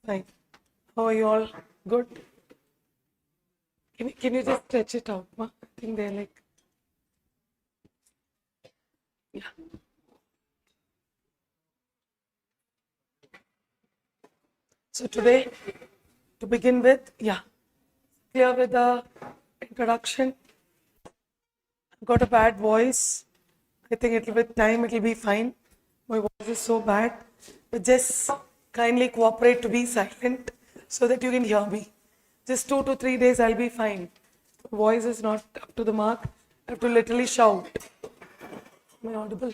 Fine. How are you all? Good? Can you just stretch it out, ma? I think they're like, yeah. So today, to begin with, clear with the introduction. I've got a bad voice. I think with time it'll be fine. My voice is so bad. But just kindly cooperate to be silent so that you can hear me. Just 2 to 3 days I'll be fine. My voice is not up to the mark. I have to literally shout. Am I audible?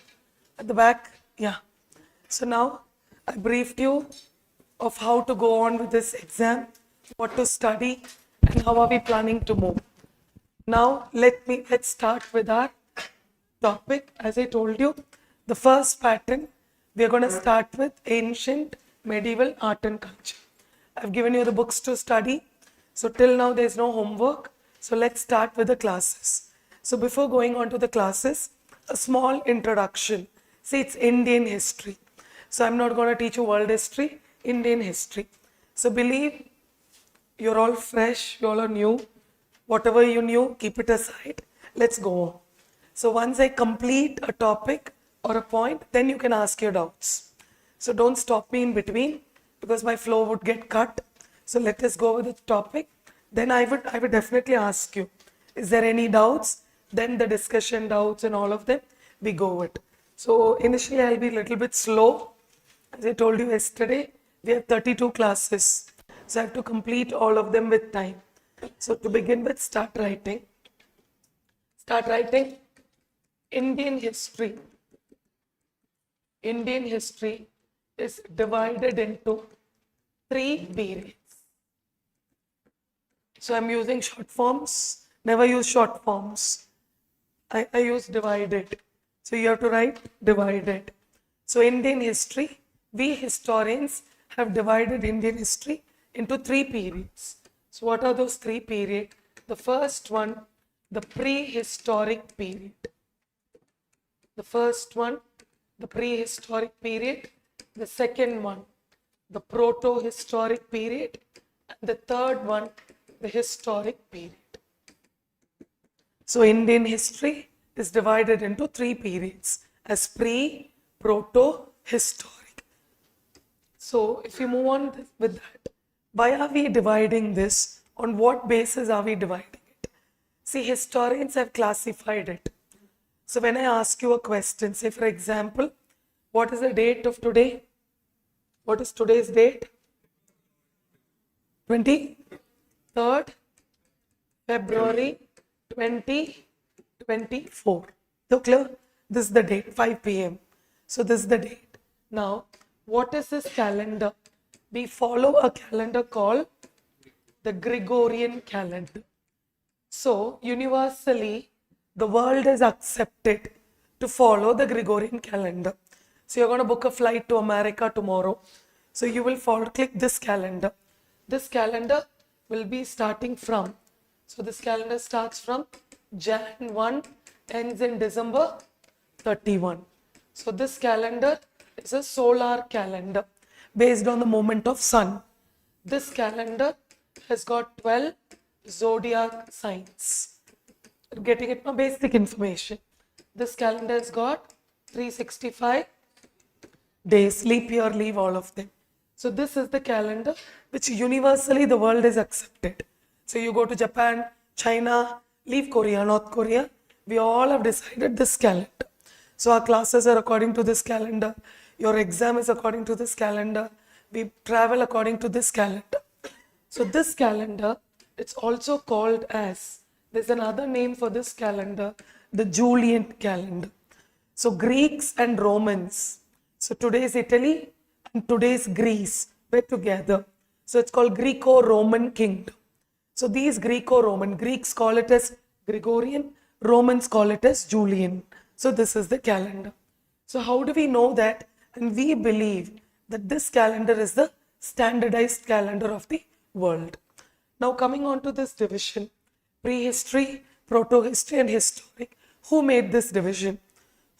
At the back? Yeah. So now I briefed you of how to go on with this exam, what to study, and how are we planning to move. Now let's start with our topic. As I told you, the first pattern we are going to start with ancient medieval art and culture. I've given you the books to study. So till now there's no homework. So let's start with the classes. So before going on to the classes, a small introduction. See, it's Indian history. So I'm not going to teach you world history, Indian history. So believe you're all fresh, you all are new. Whatever you knew, keep it aside. Let's go on. So once I complete a topic or a point, then you can ask your doubts. So don't stop me in between because my flow would get cut. So let us go with the topic. Then I would definitely ask you, is there any doubts? Then the discussion doubts and all of them, we go with. So initially I'll be a little bit slow. As I told you yesterday, we have 32 classes. So I have to complete all of them with time. So to begin with, start writing. Start writing. Indian history. Indian history is divided into 3 periods. So I'm using short forms. Never use short forms. I use divided. So you have to write divided. So Indian history, we historians have divided Indian history into 3 periods. So what are those 3 periods? The first one, the prehistoric period. The first one, the prehistoric period. The second one, the proto-historic period. And the third one, the historic period. So Indian history is divided into 3 periods as pre, proto, historic. So if you move on with that, why are we dividing this? On what basis are we dividing it? See, historians have classified it. So when I ask you a question, say for example, what is the date of today? What is today's date? 23rd February 2024. So clear? This is the date, 5 p.m. So this is the date. Now, what is this calendar? We follow a calendar called the Gregorian calendar. So, universally, the world is accepted to follow the Gregorian calendar. So, you're going to book a flight to America tomorrow. So, you will click this calendar. This calendar will be starting from, so this calendar starts from Jan 1, ends in December 31. So, this calendar is a solar calendar based on the movement of sun. This calendar has got 12 zodiac signs. Getting it, my basic information. This calendar has got 365 days, leap year, leave all of them. So this is the calendar which universally the world is accepted. So you go to Japan, China, leave Korea, North Korea, we all have decided this calendar. So our classes are according to this calendar. Your exam is according to this calendar. We travel according to this calendar. So this calendar, it's also called as, there's another name for this calendar, the Julian calendar. So Greeks and Romans, so today's Italy and today's Greece were together. So it's called Greco-Roman kingdom. So these Greco-Roman, Greeks call it as Gregorian, Romans call it as Julian. So this is the calendar. So how do we know that? And we believe that this calendar is the standardized calendar of the world. Now coming on to this division, prehistory, proto-history and historic. Who made this division?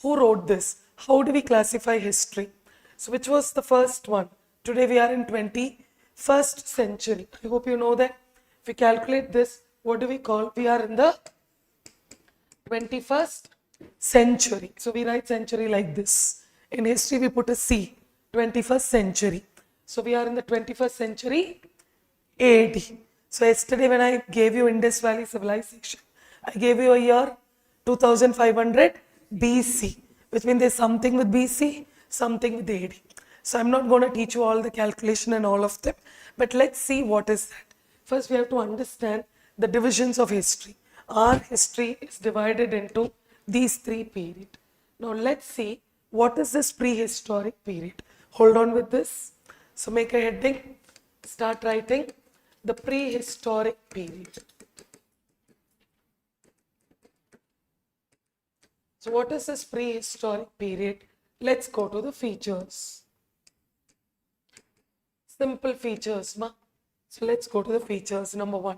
Who wrote this? How do we classify history? So which was the first one? Today we are in 20 1st century. I hope you know that. If we calculate this, what do we call? We are in the 21st century. So we write century like this. In history, we put a C, 21st century. So we are in the 21st century AD. So yesterday when I gave you Indus Valley Civilization, I gave you a year 2500 BC, which means there's something with BC, something with AD. So I'm not going to teach you all the calculation and all of them, but let's see what is that. First, we have to understand the divisions of history. Our history is divided into these 3 periods. Now let's see what is this prehistoric period. Hold on with this. So make a heading, start writing the prehistoric period. So what is this prehistoric period? Let's go to the features. Simple features, ma. So let's go to the features. Number 1.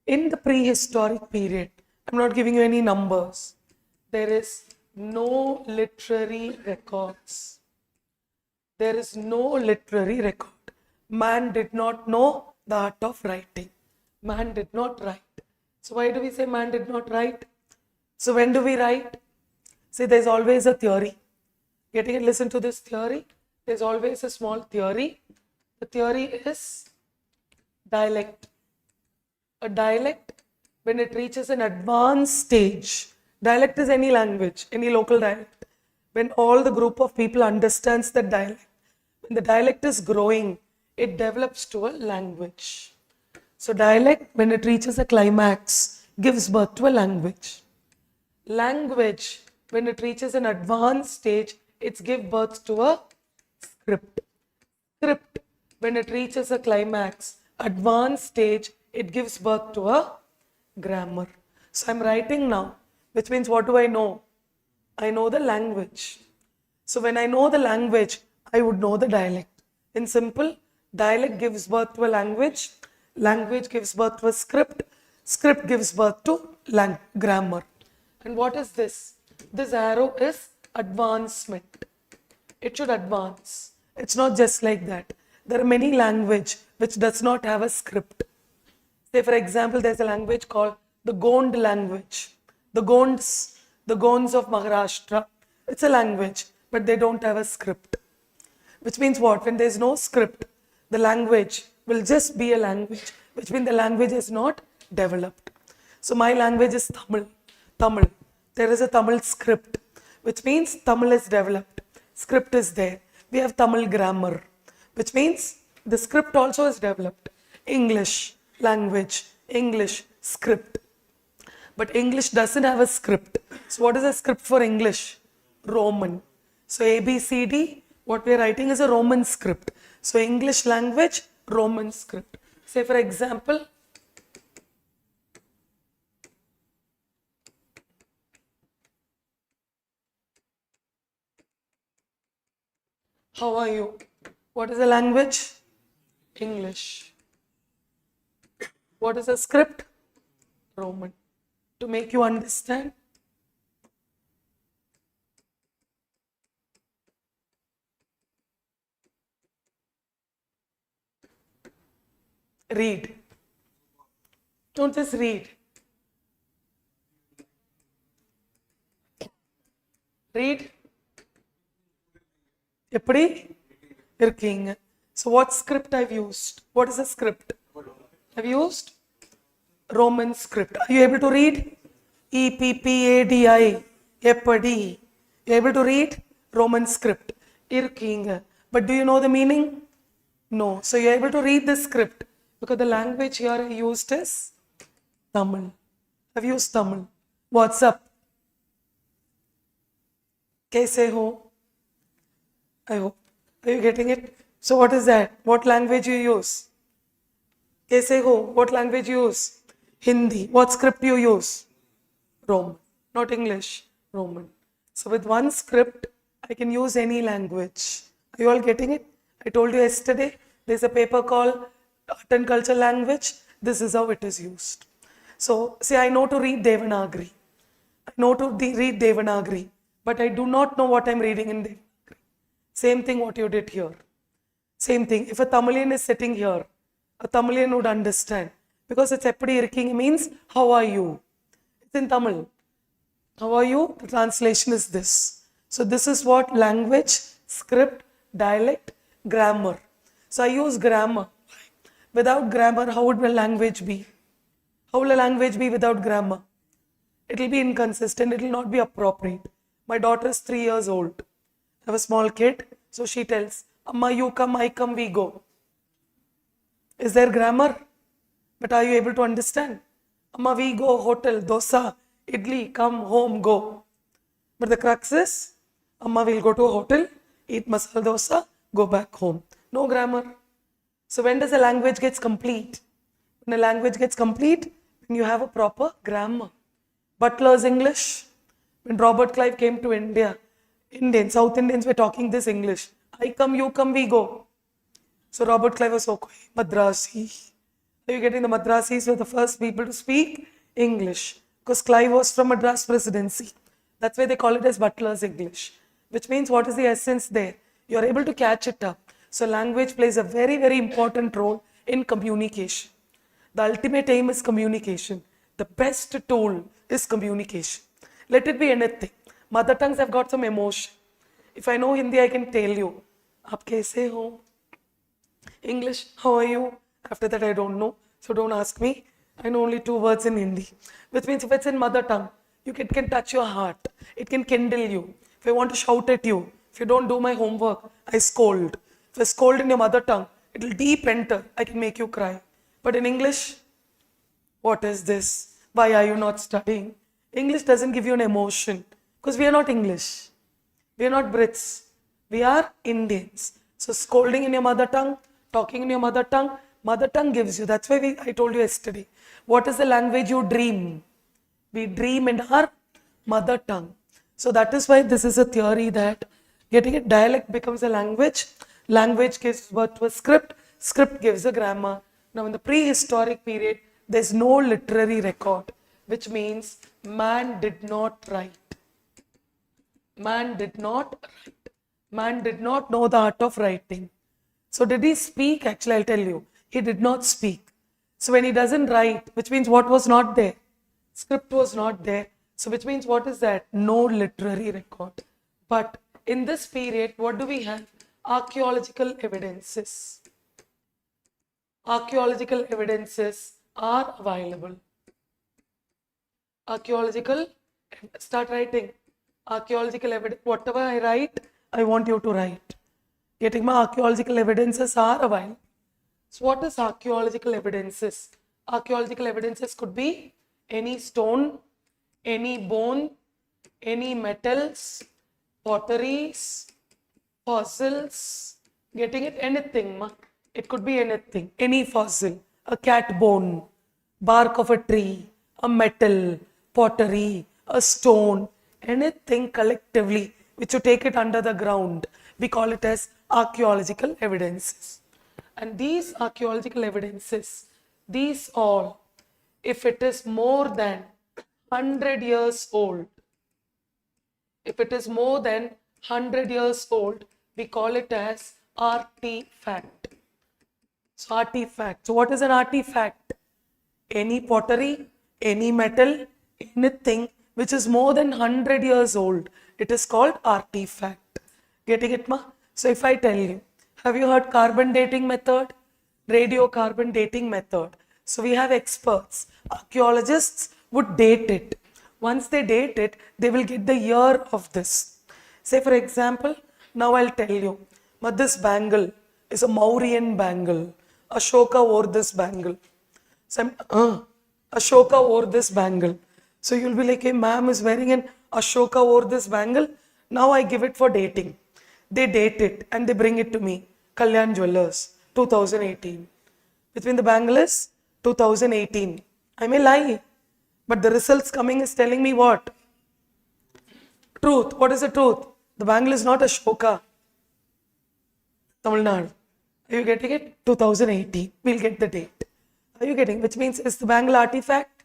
In the prehistoric period, I'm not giving you any numbers. There is no literary records. There is no literary record. Man did not know the art of writing. Man did not write. So why do we say man did not write? So when do we write? See, there's always a theory. Getting it? Listen to this theory. There's always a small theory. The theory is dialect. A dialect, when it reaches an advanced stage, dialect is any language, any local dialect. When all the group of people understands the dialect, when the dialect is growing, it develops to a language. So dialect, when it reaches a climax, gives birth to a language. Language, when it reaches an advanced stage, it gives birth to a script. Script, when it reaches a climax, advanced stage, it gives birth to a grammar. So I'm writing now, which means what do I know? I know the language. So when I know the language, I would know the dialect. In simple, dialect gives birth to a language, language gives birth to a script, script gives birth to grammar. And what is this? This arrow is advancement. It should advance. It's not just like that. There are many languages which does not have a script. Say for example, there's a language called the Gond language. The Gonds of Maharashtra. It's a language, but they don't have a script. Which means what? When there's no script, the language will just be a language, which means the language is not developed. So my language is Tamil. Tamil. There is a Tamil script, which means Tamil is developed. Script is there. We have Tamil grammar, which means the script also is developed. English language, English script. But English doesn't have a script. So what is a script for English? Roman. So ABCD, what we are writing is a Roman script. So English language, Roman script. Say for example, how are you? What is the language? English. What is the script? Roman. To make you understand, read. Don't just read. Read. எப்படி இருக்கீங்க? So what script I've used? What is the script? I've used Roman script. Are you able to read? EPPADI. எப்படி? You able to read? Roman script. இருக்கீங்க. But do you know the meaning? No. So you're able to read the script because the language here I used is Tamil. I've used Tamil. What's up? कैसे हो? I hope. Are you getting it? So what is that? What language you use? कैसे हो? What language you use? Hindi. What script you use? Roman. Not English. Roman. So with one script, I can use any language. Are you all getting it? I told you yesterday, there's a paper called Art and Culture Language. This is how it is used. So, see, I know to read Devanagari. I know to read Devanagari, but I do not know what I'm reading in Devanagari. Same thing what you did here. Same thing. If a Tamilian is sitting here, a Tamilian would understand. Because it's eppadi irking means, how are you? It's in Tamil. How are you? The translation is this. So this is what language, script, dialect, grammar. So I use grammar. Without grammar, how would a language be? How will a language be without grammar? It will be inconsistent. It will not be appropriate. My daughter is 3 years old. I have a small kid. So she tells, Amma, you come, I come, we go. Is there grammar? But are you able to understand? Amma, we go, hotel, dosa, idli, come, home, go. But the crux is, Amma will go to a hotel, eat masala dosa, go back home. No grammar. So when does a language gets complete? When a language gets complete, when you have a proper grammar. Butler's English. When Robert Clive came to India, South Indians were talking this English. I come, you come, we go. So Robert Clive was okay. Madrasi. Are you getting the Madrasis were the first people to speak English? Because Clive was from Madras Presidency. That's why they call it as Butler's English. Which means what is the essence there? You are able to catch it up. So language plays a very, very important role in communication. The ultimate aim is communication. The best tool is communication. Let it be anything. Mother tongues have got some emotion. If I know Hindi, I can tell you, Aap kaise ho? English, how are you? After that, I don't know. So don't ask me. I know only 2 words in Hindi. Which means if it's in mother tongue, it can touch your heart. It can kindle you. If I want to shout at you, if you don't do my homework, I scold. If I scold in your mother tongue, it will deep enter. I can make you cry. But in English, what is this? Why are you not studying? English doesn't give you an emotion. Because we are not English. We are not Brits. We are Indians. So scolding in your mother tongue, talking in your mother tongue gives you. That's why I told you yesterday. What is the language you dream? We dream in our mother tongue. So that is why this is a theory that getting a dialect becomes a language. Language gives birth to a script. Script gives a grammar. Now in the prehistoric period, there's no literary record, which means man did not write. Man did not write. Man did not know the art of writing. So did he speak? Actually, I'll tell you. He did not speak. So when he doesn't write, which means what was not there? Script was not there. So which means what is that? No literary record. But in this period, what do we have? Archaeological evidences. Archaeological evidences are available. Archaeological, start writing. Archaeological evidence, whatever I write, I want you to write. Getting my archaeological evidences are available. So what is archaeological evidences? Archaeological evidences could be any stone, any bone, any metals, potteries, fossils, getting it, anything. It could be anything, any fossil, a cat bone, bark of a tree, a metal, pottery, a stone, anything collectively which you take it under the ground. We call it as archaeological evidences. And these archaeological evidences, these all, if it is more than 100 years old, if it is more than 100 years old, we call it as artifact. So artifact. So what is an artifact? Any pottery, any metal, anything which is more than 100 years old, it is called artifact. Getting it, ma? So if I tell you, have you heard carbon dating method? Radiocarbon dating method. So we have experts, archaeologists would date it. Once they date it, they will get the year of this. Say for example, now I'll tell you, but this bangle is a Mauryan bangle. Ashoka wore this bangle. So Ashoka wore this bangle. So you'll be like, hey, ma'am is wearing an Ashoka wore this bangle. Now I give it for dating. They date it and they bring it to me. Kalyan Jewellers, 2018. Between the bangle is 2018. I may lie, but the results coming is telling me what? Truth. What is the truth? The bangle is not Ashoka. Tamil Nadu. Are you getting it? 2018. We'll get the date. Are you getting? Which means is the bangle artifact?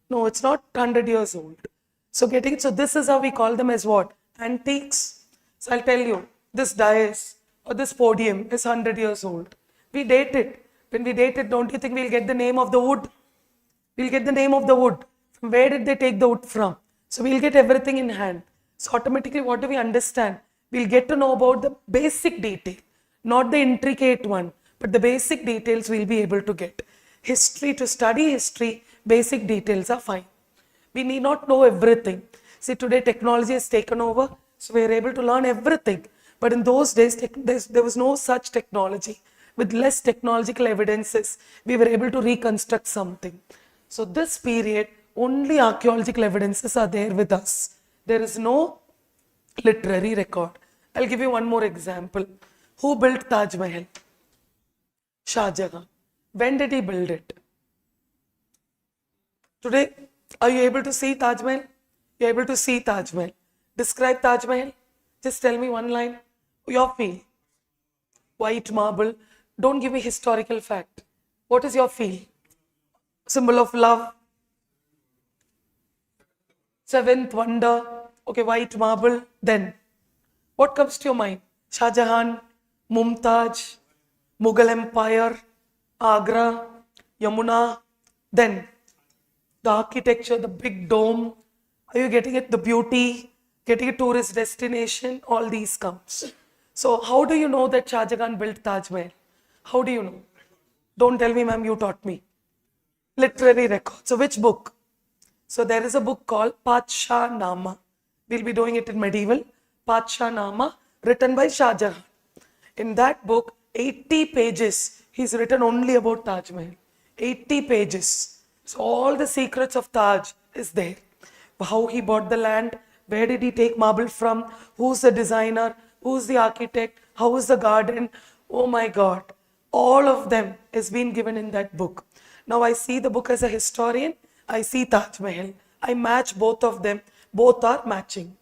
No, it's not 100 years old. So getting it. So this is how we call them as what? Antiques. So I'll tell you, this dais or this podium is 100 years old. We date it. When we date it, don't you think we'll get the name of the wood? We'll get the name of the wood. From where did they take the wood from? So we'll get everything in hand. So automatically, what do we understand? We'll get to know about the basic detail, not the intricate one, but the basic details we'll be able to get. History, to study history, basic details are fine. We need not know everything. See, today technology has taken over, so we are able to learn everything. But in those days, there was no such technology. With less technological evidences, we were able to reconstruct something. So this period, only archaeological evidences are there with us. There is no literary record. I'll give you one more example. Who built Taj Mahal? Shah Jahan. When did he build it? Today, are you able to see Taj Mahal? You're able to see Taj Mahal. Describe Taj Mahal. Just tell me one line. Your feel. White marble. Don't give me historical fact. What is your feel? Symbol of love. Seventh wonder. Okay, white marble. Then, what comes to your mind? Shah Jahan, Mumtaz, Mughal Empire, Agra, Yamuna. Then, the architecture, the big dome. Are you getting it? The beauty, getting a tourist destination, all these comes. So how do you know that Shah Jahan built Taj Mahal? How do you know? Don't tell me, ma'am, you taught me. Literary record. So which book? So there is a book called Padshah Nama. We'll be doing it in medieval. Padshah Nama, written by Shah Jahan. In that book, 80 pages, he's written only about Taj Mahal. 80 pages. So all the secrets of Taj is there. How he bought the land, where did he take marble from, who's the designer, who's the architect, how is the garden. Oh my God. All of them is being given in that book. Now I see the book as a historian. I see Taj Mahal. I match both of them. Both are matching.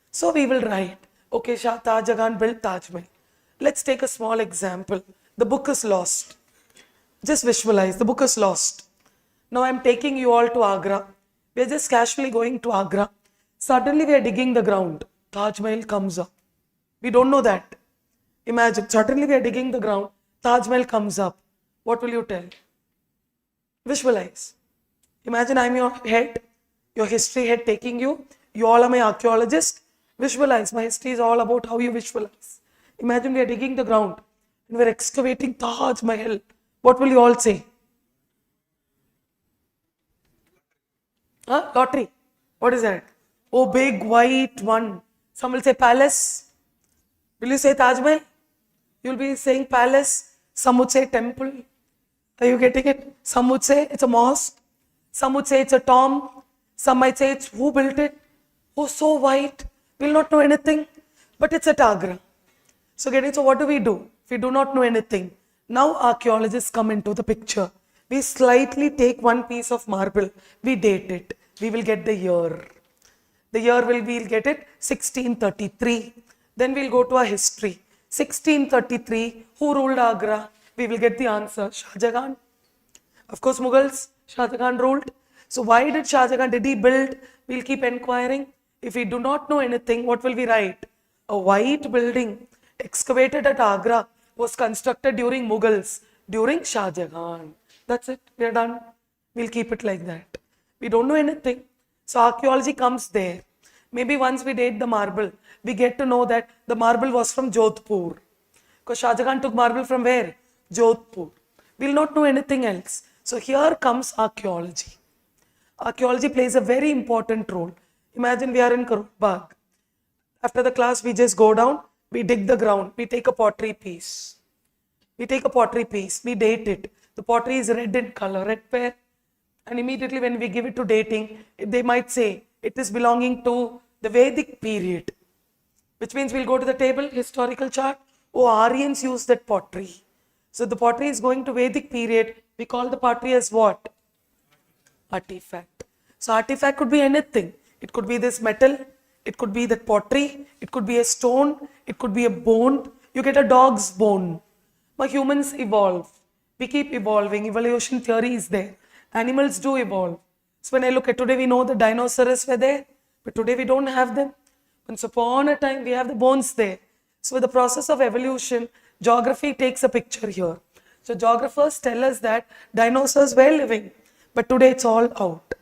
So we will write, okay, Taj Jahan built Taj Mahal. Let's take a small example. The book is lost. Just visualize, the book is lost. Now I'm taking you all to Agra. We are just casually going to Agra. Suddenly we are digging the ground. Taj Mahal comes up. We don't know that. Imagine, suddenly we are digging the ground. Taj Mahal comes up. What will you tell? Visualize. Imagine I'm your head, your history head taking you. You all are my archaeologists. Visualize. My history is all about how you visualize. Imagine we are digging the ground and we are excavating Taj Mahal. What will you all say? Huh? Lottery. What is that? Oh, big white one. Some will say palace. Will you say Taj Mahal? You'll be saying palace. Some would say temple. Are you getting it? Some would say it's a mosque. Some would say it's a tomb. Some might say it's who built it. Oh, so white. We'll not know anything. But it's at Agra. So what do? If we do not know anything, now archaeologists come into the picture. We slightly take one piece of marble. We date it. We will get the year. The year we'll get it 1633. Then we'll go to our history. 1633, who ruled Agra? We will get the answer, Shah Jahan. Of course, Mughals, Shah Jahan ruled. So why did Shah Jahan, did he build? We'll keep inquiring. If we do not know anything, what will we write? A white building excavated at Agra was constructed during Mughals, during Shah Jahan. That's it, we are done. We'll keep it like that. We don't know anything. So archaeology comes there. Maybe once we date the marble, we get to know that the marble was from Jodhpur. Because Shah Jahan took marble from where? Jodhpur. We'll not know anything else. So here comes archaeology. Archaeology plays a very important role. Imagine we are in Karol Bagh. After the class, we just go down, we dig the ground, we take a pottery piece. We take a pottery piece, we date it. The pottery is red in color, red pear. And immediately when we give it to dating, they might say it is belonging to the Vedic period. Which means we'll go to the table, historical chart. Oh, Aryans used that pottery. So the pottery is going to Vedic period. We call the pottery as what? Artifact. So artifact could be anything. It could be this metal. It could be that pottery. It could be a stone. It could be a bone. You get a dog's bone. But humans evolve. We keep evolving. Evolution theory is there. Animals do evolve. So when I look at today, we know the dinosaurs were there. But today we don't have them. Once upon a time, we have the bones there. So with the process of evolution, geography takes a picture here. So geographers tell us that dinosaurs were living, but today it's all out.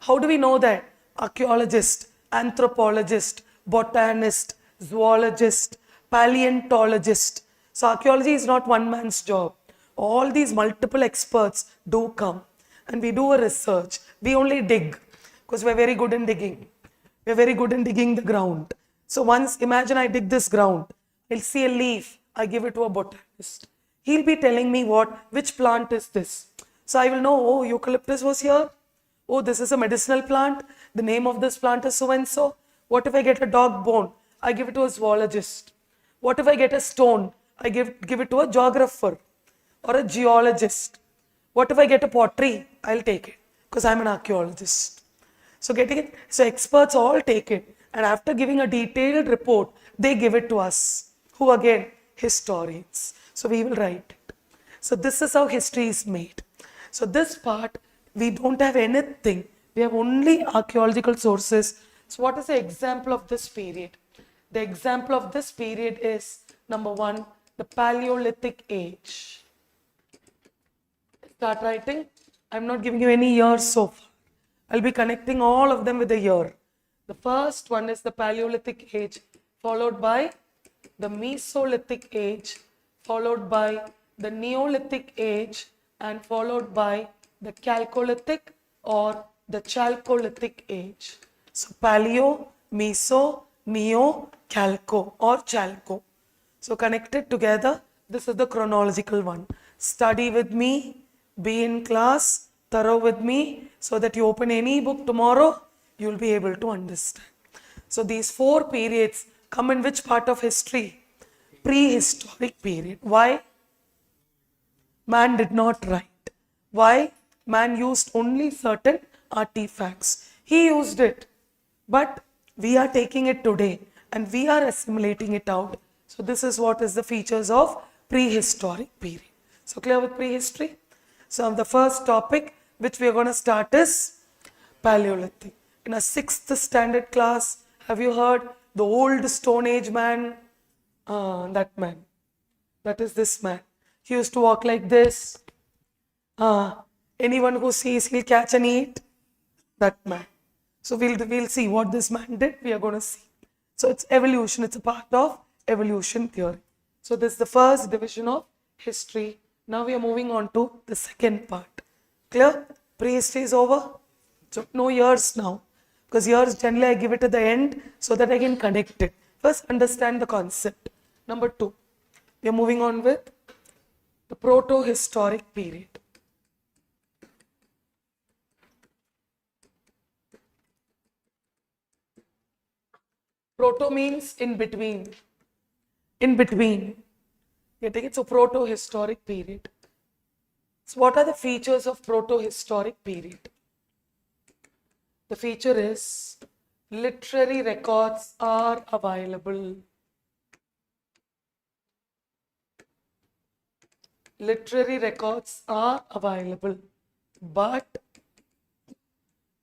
How do we know that? Archaeologist, anthropologist, botanist, zoologist, paleontologist. So archaeology is not one man's job. All these multiple experts do come and we do a research. We only dig because we're very good in digging. We're very good in digging the ground. So once, imagine I dig this ground, I'll see a leaf, I give it to a botanist. He'll be telling me which plant is this. So I will know, oh, eucalyptus was here. Oh, this is a medicinal plant. The name of this plant is so and so. What if I get a dog bone? I give it to a zoologist. What if I get a stone? I give it to a geographer or a geologist. What if I get a pottery? I'll take it because I'm an archaeologist. So getting it, so experts all take it, and after giving a detailed report, they give it to us, who again, historians. So we will write it. So this is how history is made. So this part, we don't have anything. We have only archaeological sources. So what is the example of this period? The example of this period is, number one, the Paleolithic age. Start writing. I'm not giving you any years so far. I'll be connecting all of them with a year. The first one is the Paleolithic age, followed by the Mesolithic age, followed by the Neolithic age, and followed by the Chalcolithic or the Chalcolithic age. So Paleo, Meso, Neo, Chalco or Chalco. So connected together, this is the chronological one. Study with me, be in class, thorough with me, so that you open any book tomorrow, you will be able to understand. So these four periods come in which part of history? Prehistoric period. Why? Man did not write. Why? Man used only certain artifacts. He used it, but we are taking it today and we are assimilating it out. So this is what is the features of prehistoric period. So clear with prehistory? So the first topic which we are going to start is Paleolithic. In a 6th standard class, have you heard the old Stone Age man? That man. That is this man. He used to walk like this. Anyone who sees, he'll catch and eat. That man. So we'll see what this man did. We are going to see. So it's evolution. It's a part of evolution theory. So this is the first division of history. Now we are moving on to the second part. Clear? Prehistory is over. So no years now. Because years generally I give it at the end so that I can connect it. First understand the concept. Number 2. We are moving on with the proto-historic period. Proto means in between. In between. You take it. So proto-historic period. So what are the features of proto-historic period? The feature is literary records are available. Literary records are available, but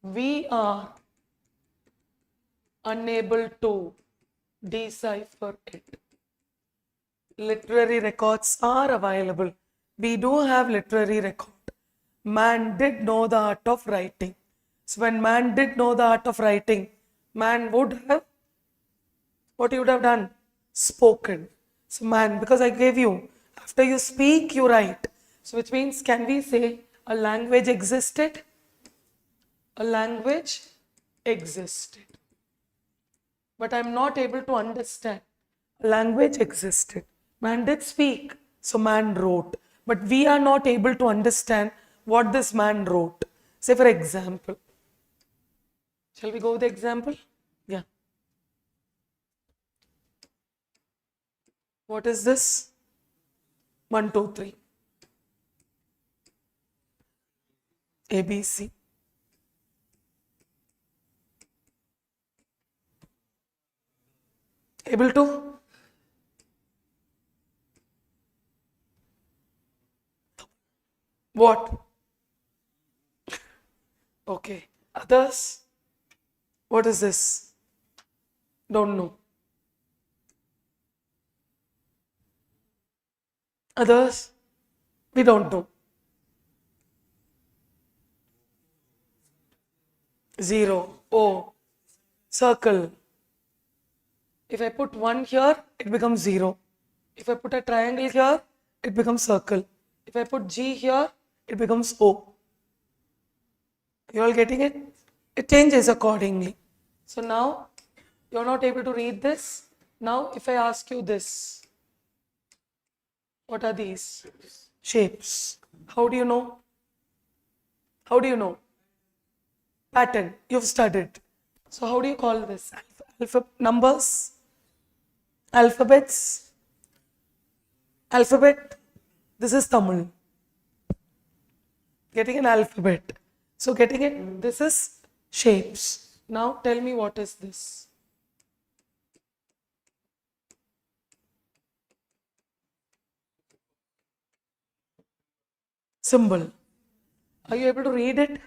we are unable to decipher it. Literary records are available. We do have literary record. Man did know the art of writing. So when man did know the art of writing, man would have, what he would have done? Spoken. So man, because I gave you, after you speak, you write. So which means, can we say a language existed? A language existed. But I'm not able to understand. A language existed. Man did speak, so man wrote. But we are not able to understand what this man wrote. Say for example. Shall we go with the example? Yeah. What is this? 1, 2, 3. ABC. Able to? What? Okay. Others? What is this? Don't know. Others, we don't know. 0, O, circle. If I put 1 here, it becomes 0. If I put a triangle here, it becomes circle. If I put G here, it becomes O. You all getting it? It changes accordingly. So now, you're not able to read this. Now, if I ask you this, what are these? Shapes. How do you know? How do you know? Pattern. You've studied. So how do you call this? Numbers? Alphabets? Alphabet? This is Tamil. Getting an alphabet. So getting it, this is shapes. Now tell me, what is this? Symbol. Are you able to read it?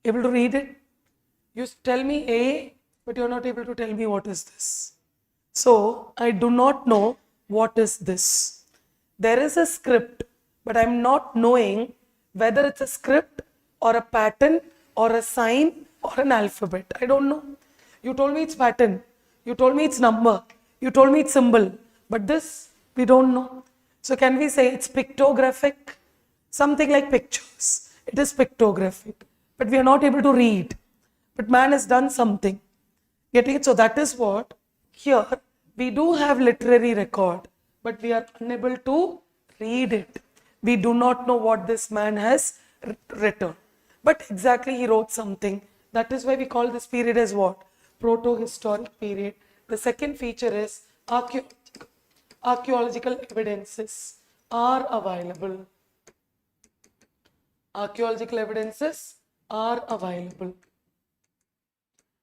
Able to read it? You tell me A, but you're not able to tell me what is this. So I do not know what is this. There is a script, but I'm not knowing whether it's a script or a pattern or a sign or an alphabet. I don't know. You told me it's pattern. You told me it's number. You told me it's symbol. But this, we don't know. So can we say it's pictographic? Something like pictures. It is pictographic. But we are not able to read. But man has done something. Getting it? So that is what here we do have literary record, but we are unable to read it. We do not know what this man has written. But exactly he wrote something. That is why we call this period as what? Proto-historic period. The second feature is archaeological evidences are available. Archaeological evidences are available.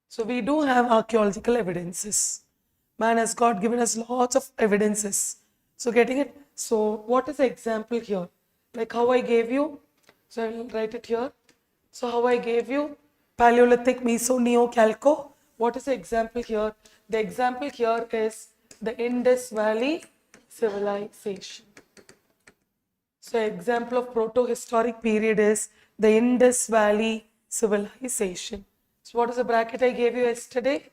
So we do have archaeological evidences. Man has God given us lots of evidences. So getting it? So what is the example here? Like how I gave you. So I will write it here. So how I gave you Paleolithic, Meso, Neo, Chalco. What is the example here? The example here is the Indus Valley civilization. So example of proto-historic period is the Indus Valley civilization. So what is the bracket I gave you yesterday?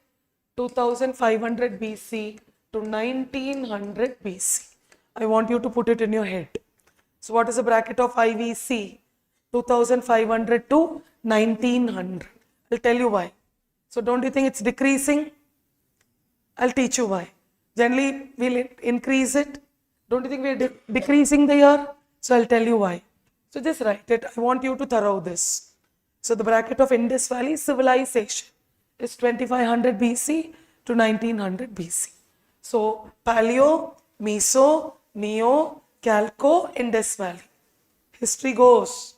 2500 BC to 1900 BC. I want you to put it in your head. So what is the bracket of IVC? 2500 to 1900. I'll tell you why. So don't you think it's decreasing? I'll teach you why. Generally, we'll increase it. Don't you think we're decreasing the year? So I'll tell you why. So just write it. I want you to thorough this. So the bracket of Indus Valley civilization is 2500 BC to 1900 BC. So Paleo, Meso, Neo, Chalco, Indus Valley. History goes.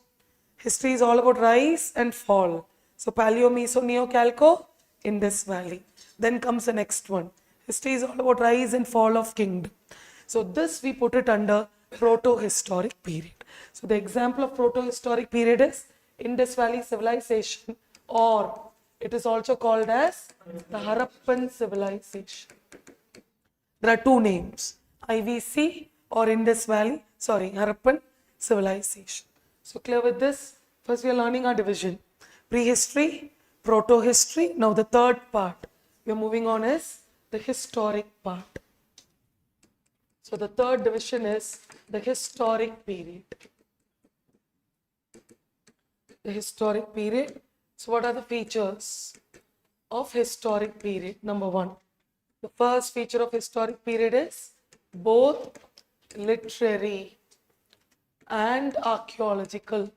History is all about rise and fall. So Paleo, Meso, Neo, Chalco, Indus Valley. Then comes the next one. History is all about rise and fall of kingdom. So this we put it under proto-historic period. So the example of proto-historic period is Indus Valley civilization, or it is also called as the Harappan civilization. There are two names, IVC or Indus Valley, Harappan civilization. So clear with this? First we are learning our division. Prehistory, proto-history. Now the third part we are moving on is the historic part. So the third division is the historic period. The historic period. So what are the features of historic period? Number one, the first feature of historic period is both literary and archaeological.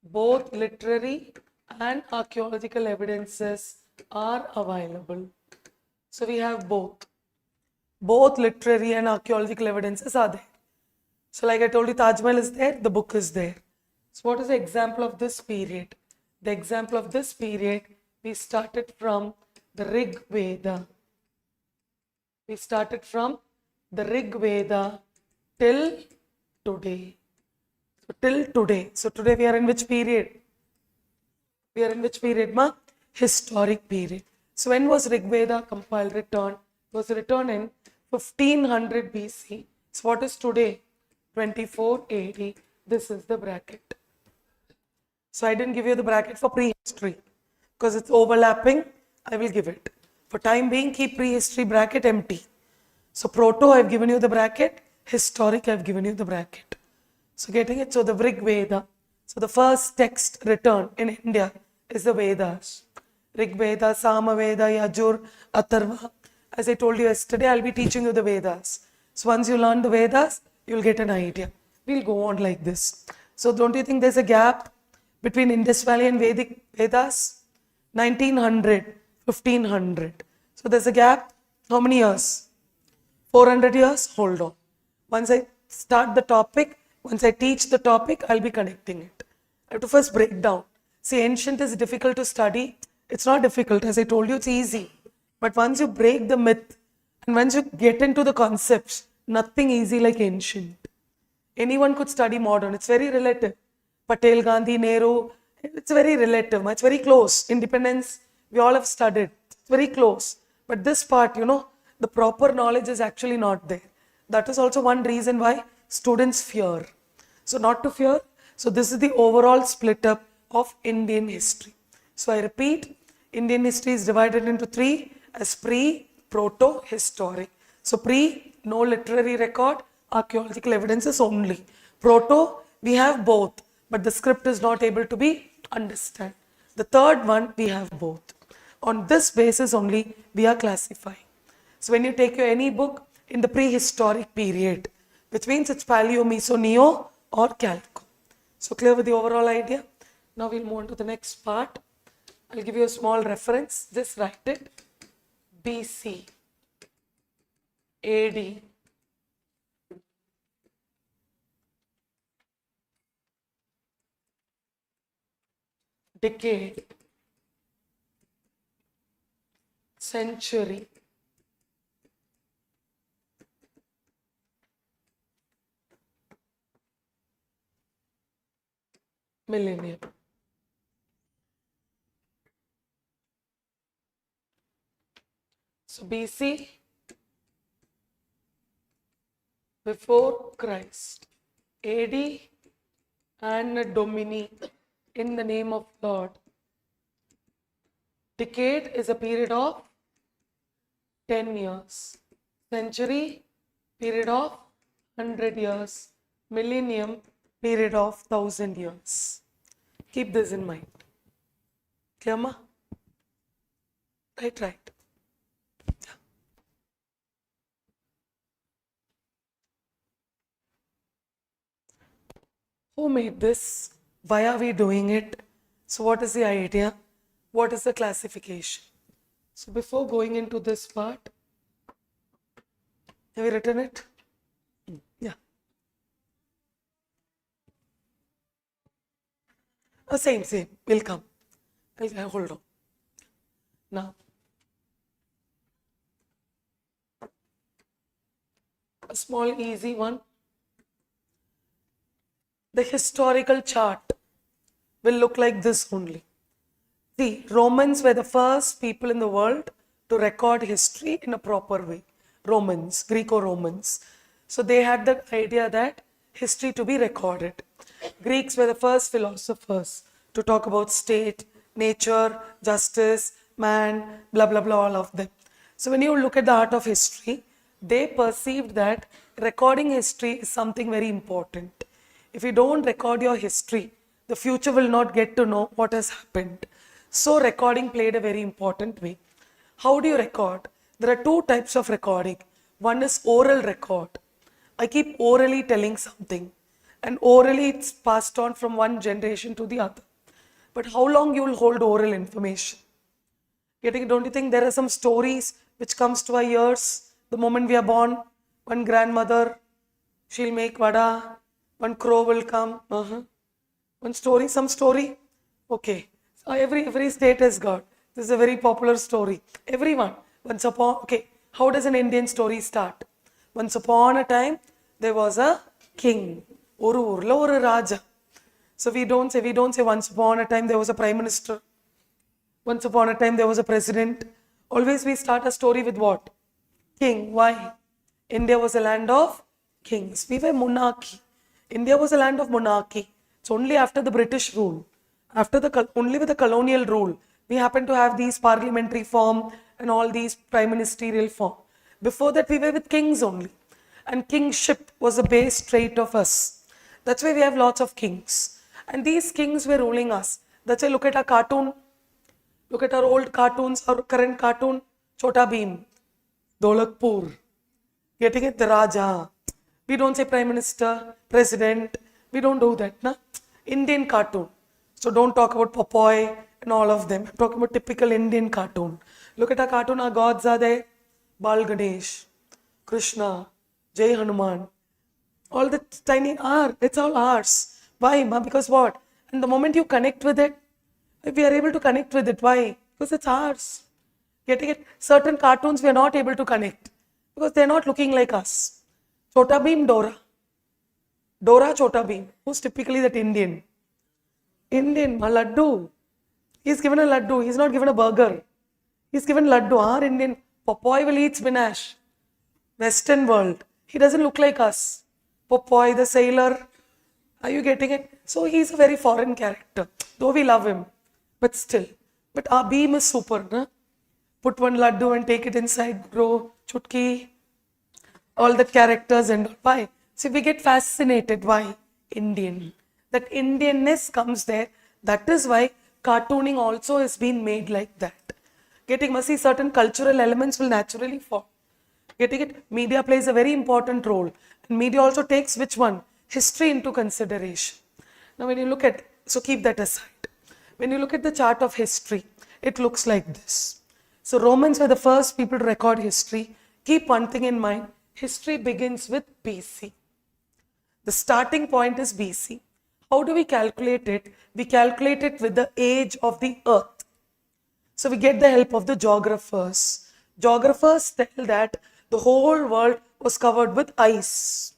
Both literary and archaeological evidences are available. So we have both. Both literary and archaeological evidences are there. So like I told you, Taj Mahal is there, the book is there. So what is the example of this period? The example of this period, we started from the Rig Veda. We started from the Rig Veda till today. So till today. So today we are in which period? We are in which period, ma? Historic period. So when was Rig Veda compiled, written? It was written in 1500 BC. So what is today? 24 AD. This is the bracket. So I didn't give you the bracket for prehistory because it's overlapping. I will give it. For time being, keep prehistory bracket empty. So Proto, I've given you the bracket. Historic, I've given you the bracket. So getting it? So the Rig Veda. So the first text written in India is the Vedas. Rig Veda, Sama Veda, Yajur, Atharva. As I told you yesterday, I'll be teaching you the Vedas. So once you learn the Vedas, you'll get an idea. We'll go on like this. So don't you think there's a gap between Indus Valley and Vedic Vedas? 1900, 1500. So there's a gap. How many years? 400 years? Hold on. Once I start the topic, once I teach the topic, I'll be connecting it. I have to first break down. See, ancient is difficult to study. It's not difficult. As I told you, it's easy. But once you break the myth and once you get into the concepts, nothing easy like ancient. Anyone could study modern. It's very relative. Patel, Gandhi, Nehru, it's very relative. It's very close. Independence, we all have studied. It's very close. But this part, the proper knowledge is actually not there. That is also one reason why students fear. So not to fear. So this is the overall split up of Indian history. So I repeat, Indian history is divided into three as pre, proto, historic. So pre, no literary record, archaeological evidences only. Proto, we have both, but the script is not able to be understood. The third one, we have both. On this basis only, we are classifying. So when you take your any book in the prehistoric period, which means it's Paleo, Meso, Neo or Chalco. So clear with the overall idea? Now we'll move on to the next part. I'll give you a small reference. Just write it. BC, AD, decade, century, millennium. So BC, before Christ, AD, Anno Domini, in the name of God. Decade is a period of 10 years. Century, period of 100 years. Millennium, period of 1000 years. Keep this in mind. Clear, ma? Right. Who made this? Why are we doing it? So what is the idea? What is the classification? So before going into this part, have you written it? Yeah. Same. Will come. I'll hold on. Now, a small easy one. The historical chart will look like this only. See, Romans were the first people in the world to record history in a proper way. Romans, Greco-Romans. So they had the idea that history to be recorded. Greeks were the first philosophers to talk about state, nature, justice, man, blah, blah, blah, all of them. So when you look at the art of history, they perceived that recording history is something very important. If you don't record your history, the future will not get to know what has happened. So recording played a very important way. How do you record? There are two types of recording. One is oral record. I keep orally telling something, and orally it's passed on from one generation to the other. But how long you will hold oral information? Don't you think there are some stories which comes to our ears the moment we are born? One grandmother, she'll make vada. One crow will come. One story, some story. Okay. So every state has got. This is a very popular story. Everyone. Once upon, okay. How does an Indian story start? Once upon a time, there was a king. Oru urla oru raja. So we don't say once upon a time there was a prime minister. Once upon a time there was a president. Always we start a story with what? King. Why? India was a land of kings. We were monarchy. India was a land of monarchy. It's only after the British rule, only with the colonial rule, we happen to have these parliamentary form and all these prime ministerial form. Before that, we were with kings only. And kingship was a base trait of us. That's why we have lots of kings. And these kings were ruling us. That's why look at our cartoon. Look at our old cartoons, our current cartoon, Chota Bheem, Dolakpur. Getting it? The Raja. We don't say Prime Minister, President. We don't do that. Na? Indian cartoon. So don't talk about Popeye and all of them. I'm talking about typical Indian cartoon. Look at our cartoon. Our gods are there. Bal Ganesh, Krishna, Jai Hanuman. All the tiny are. It's all ours. Why? Because what? And the moment you connect with it, we are able to connect with it. Why? Because it's ours. Getting it? Certain cartoons we are not able to connect because they are not looking like us. Chota Bheem, Dora. Dora, Chota Bheem. Who's typically that Indian? Indian, a laddu. He's given a laddu. He's not given a burger. He's given laddu. Our Indian Popeye will eat spinach. Western world. He doesn't look like us. Popeye, the sailor. Are you getting it? So he's a very foreign character. Though we love him. But still. But our beam is super. Na? Put one laddu and take it inside. Grow. Chutki. All the characters and all. Why? See, we get fascinated. Why? Indian. That Indianness comes there. That is why cartooning also has been made like that. Getting, must see certain cultural elements will naturally fall. Getting it? Media plays a very important role. And media also takes which one? History into consideration. Now when you look at, so keep that aside. When you look at the chart of history, it looks like this. So Romans were the first people to record history. Keep one thing in mind. History begins with BC. The starting point is BC. How do we calculate it? We calculate it with the age of the earth. So we get the help of the geographers. Geographers tell that the whole world was covered with ice.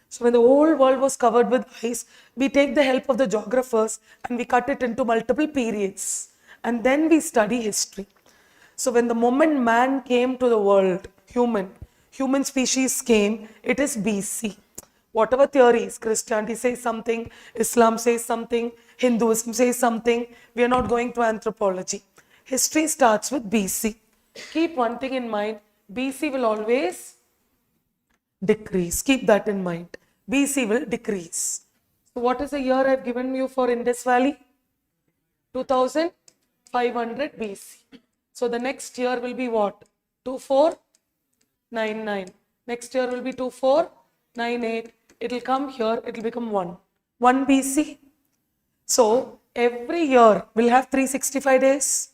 So when the whole world was covered with ice, we take the help of the geographers and we cut it into multiple periods. And then we study history. So when the moment man came to the world, human species came, it is BC. Whatever theories, Christianity says something, Islam says something, Hinduism says something, we are not going to anthropology. History starts with BC. Keep one thing in mind, BC will always decrease. Keep that in mind. BC will decrease. So what is the year I've given you for Indus Valley? 2500 BC. So the next year will be what? 2499. Next year will be 2498. It will come here, it will become 1. 1 BC. So every year will have 365 days.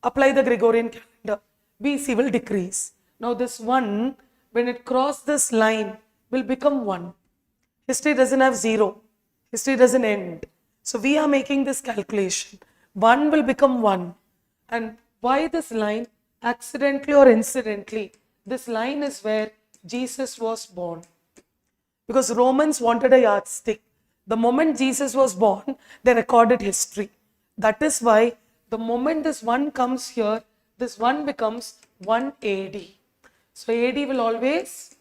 Apply the Gregorian calendar. BC will decrease. Now this 1, when it crosses this line, will become 1. History doesn't have 0. History doesn't end. So we are making this calculation. 1 will become 1. And why this line? Accidentally or incidentally, this line is where Jesus was born. Because Romans wanted a yardstick. The moment Jesus was born, they recorded history. That is why the moment this 1 comes here, this 1 becomes 1 AD. So AD will always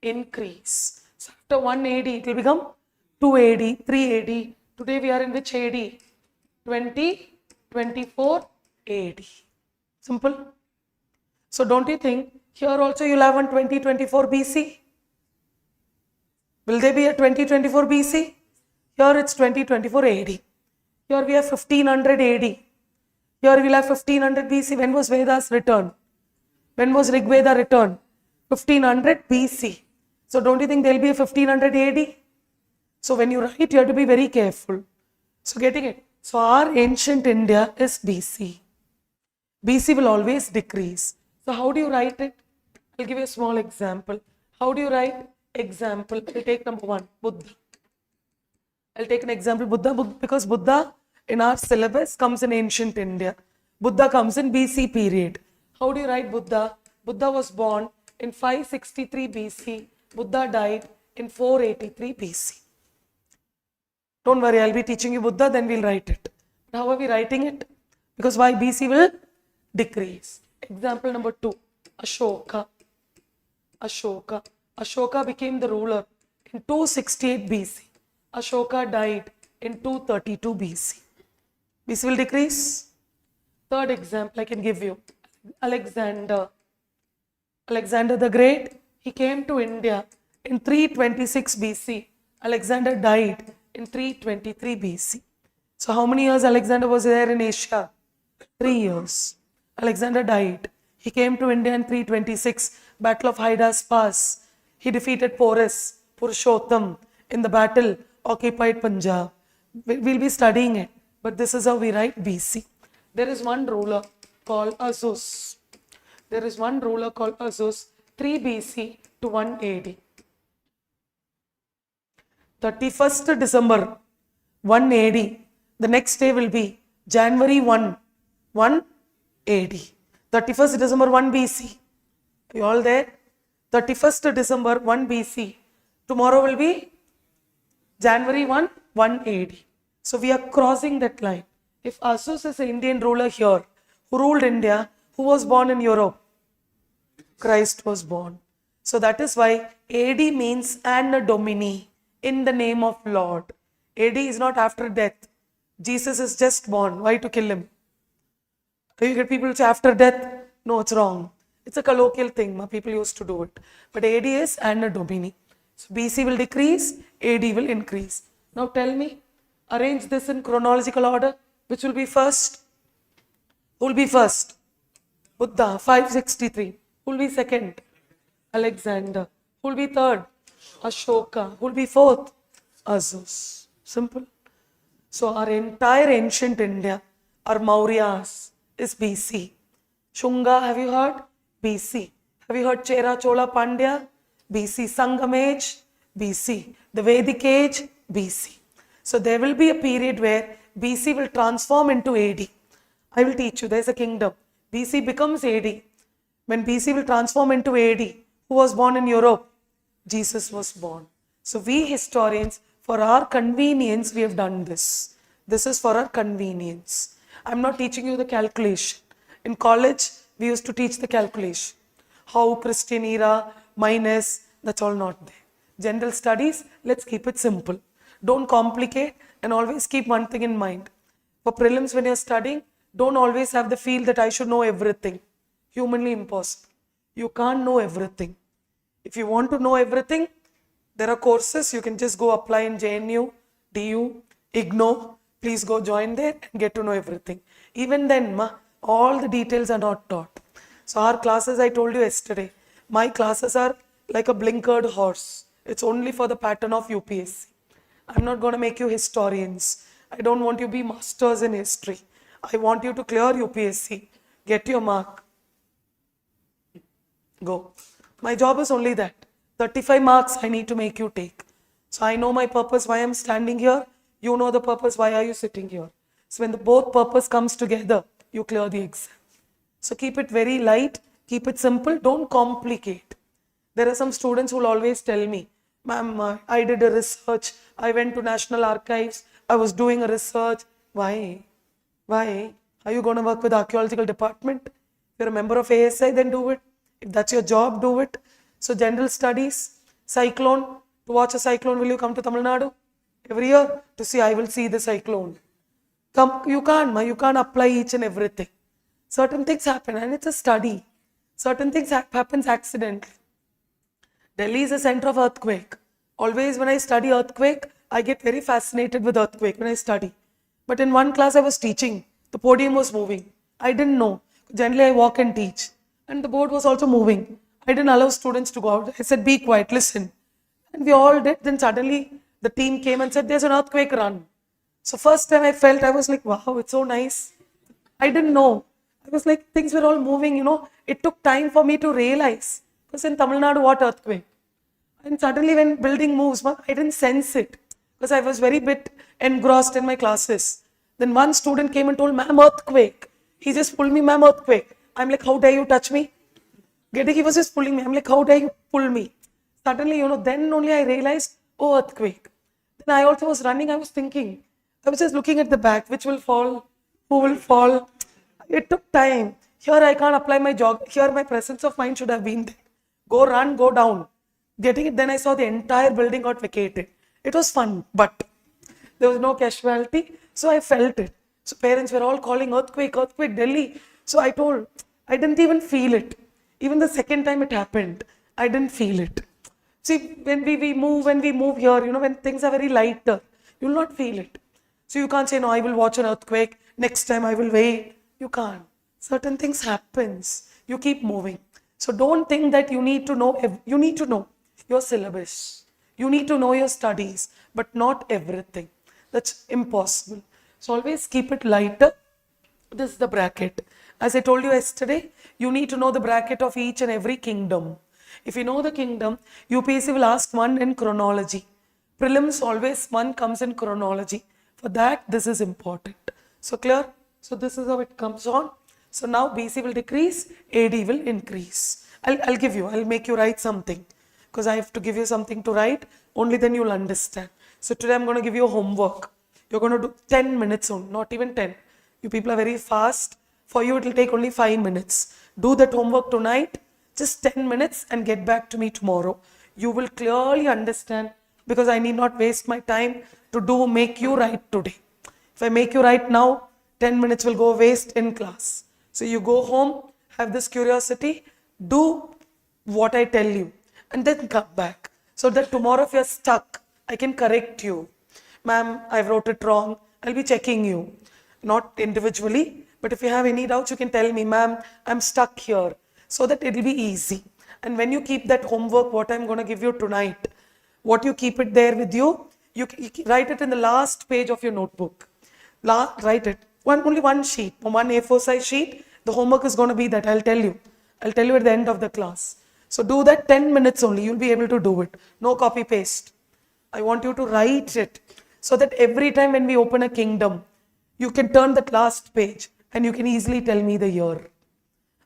increase. So after 1 AD, it will become 2 AD, 3 AD. Today we are in which AD? 2024 AD. Simple. So don't you think here also you'll have one 2024 BC? Will there be a 2024 BC? Here it's 2024 AD. Here we have 1500 AD. Here we'll have 1500 BC. When was Vedas written? When was Rig Veda written? 1500 BC. So don't you think there'll be a 1500 AD? So when you write, you have to be very careful. So getting it? So our ancient India is BC. BC will always decrease. So how do you write it? I'll give you a small example. How do you write? Example. I'll take number 1, Buddha. I'll take an example, Buddha, because Buddha in our syllabus comes in ancient India. Buddha comes in BC period. How do you write Buddha? Buddha was born in 563 BC. Buddha died in 483 BC. Don't worry, I'll be teaching you Buddha, then we'll write it. But how are we writing it? Because why? BC will decrease. Example number 2, Ashoka. Ashoka. Ashoka became the ruler in 268 BC. Ashoka died in 232 BC. BC will decrease. Third example I can give you. Alexander. Alexander the Great, he came to India in 326 BC. Alexander died in 323 BC. So how many years Alexander was there in Asia? 3 years. Alexander died. He came to India in 326, Battle of Hyda's Pass. He defeated Porus, Purushottam in the battle, occupied Punjab. We'll be studying it, but this is how we write BC. There is one ruler called Azus. There is one ruler called Azus, 3 BC to 1 AD. 31st December 1 AD. The next day will be January 1 AD. 31st December 1 BC. You all there? 31st December 1 BC. Tomorrow will be January 1 AD. So we are crossing that line. If Asus is an Indian ruler here, who ruled India, who was born in Europe? Christ was born. So that is why AD means Anno Domini, in the name of Lord. AD is not after death. Jesus is just born. Why to kill him? You get people to say after death? No, it's wrong. It's a colloquial thing. People used to do it. But AD is Anno Domini. So BC will decrease, AD will increase. Now tell me, arrange this in chronological order. Which will be first? Who will be first? Buddha, 563. Who will be second? Alexander. Who will be third? Ashoka. Who will be fourth? Azus. Simple. So our entire ancient India, our Mauryas, is BC. Shunga, have you heard? BC. Have you heard Chera Chola Pandya? BC. Sangam age? BC. The Vedic age? BC. So there will be a period where BC will transform into AD. I will teach you. There is a kingdom. BC becomes AD. When BC will transform into AD, who was born in Europe? Jesus was born. So we historians, for our convenience, we have done this. This is for our convenience. I'm not teaching you the calculation. In college, we used to teach the calculation. How Christian era minus, that's all not there. General studies, let's keep it simple. Don't complicate and always keep one thing in mind. For prelims, when you're studying, don't always have the feel that I should know everything. Humanly impossible. You can't know everything. If you want to know everything, there are courses you can just go apply in JNU, DU, IGNO. Please go join there and get to know everything. Even then, all the details are not taught. So our classes, I told you yesterday, my classes are like a blinkered horse. It's only for the pattern of UPSC. I'm not going to make you historians. I don't want you to be masters in history. I want you to clear UPSC. Get your mark. Go. My job is only that. 35 marks I need to make you take. So I know my purpose, why I'm standing here. You know the purpose, why are you sitting here. So when the both purpose comes together, you clear the exam. So keep it very light, keep it simple, don't complicate. There are some students who will always tell me, ma'am, I did a research, I went to National Archives, I was doing a research. Why? Why? Are you going to work with the archaeological department? If you're a member of ASI, then do it. If that's your job, do it. So general studies, cyclone, to watch a cyclone, will you come to Tamil Nadu? Every year to see, I will see the cyclone. Come, you can't apply each and everything. Certain things happen and it's a study. Certain things happens accidentally. Delhi is a center of earthquake. Always when I study earthquake, I get very fascinated with earthquake when I study. But in one class I was teaching, the podium was moving. I didn't know. Generally I walk and teach. And the board was also moving. I didn't allow students to go out. I said, be quiet, listen. And we all did. Then suddenly the team came and said, there's an earthquake run. So first time I was like, wow, it's so nice. I didn't know. I was like, things were all moving, It took time for me to realize. Because in Tamil Nadu, what earthquake? And suddenly when building moves, I didn't sense it. Because I was very bit engrossed in my classes. Then one student came and told, ma'am, earthquake. He just pulled me, ma'am, earthquake. I'm like, how dare you touch me? He was just pulling me. I'm like, how dare you pull me? Suddenly, then only I realized, oh, earthquake. Then I also was running, I was thinking. I was just looking at the back, which will fall, who will fall. It took time. Here I can't apply my jog. Here my presence of mind should have been there. Go run, go down. Getting it, then I saw the entire building got vacated. It was fun, but there was no casualty, so I felt it. So parents were all calling earthquake, earthquake, Delhi. So I told, I didn't even feel it. Even the second time it happened, I didn't feel it. See, when we move here, when things are very lighter, you will not feel it. So you can't say, no, I will watch an earthquake, next time I will wait. You can't. Certain things happens. You keep moving. So don't think that you need to know, you need to know your syllabus. You need to know your studies, but not everything. That's impossible. So always keep it lighter. This is the bracket. As I told you yesterday, you need to know the bracket of each and every kingdom. If you know the kingdom, UPSC will ask one in chronology. Prelims always one comes in chronology. For that, this is important. So clear? So this is how it comes on. So now BC will decrease, AD will increase. I'll make you write something. Because I have to give you something to write. Only then you'll understand. So today I'm going to give you homework. You're going to do 10 minutes only, not even 10. You people are very fast. For you, it will take only 5 minutes. Do that homework tonight, just 10 minutes, and get back to me tomorrow. You will clearly understand, because I need not waste my time to make you write today. If I make you write now, 10 minutes will go waste in class. So you go home, have this curiosity, do what I tell you, and then come back. So that tomorrow if you're stuck, I can correct you. Ma'am, I wrote it wrong. I'll be checking you. Not individually, but if you have any doubts, you can tell me, ma'am, I'm stuck here. So that it'll be easy. And when you keep that homework, what I'm going to give you tonight, what you keep it there with you, you write it in the last page of your notebook. Write it. Only one sheet, one A4 size sheet. The homework is going to be that, I'll tell you. I'll tell you at the end of the class. So do that 10 minutes only. You'll be able to do it. No copy paste. I want you to write it so that every time when we open a kingdom, you can turn that last page and you can easily tell me the year.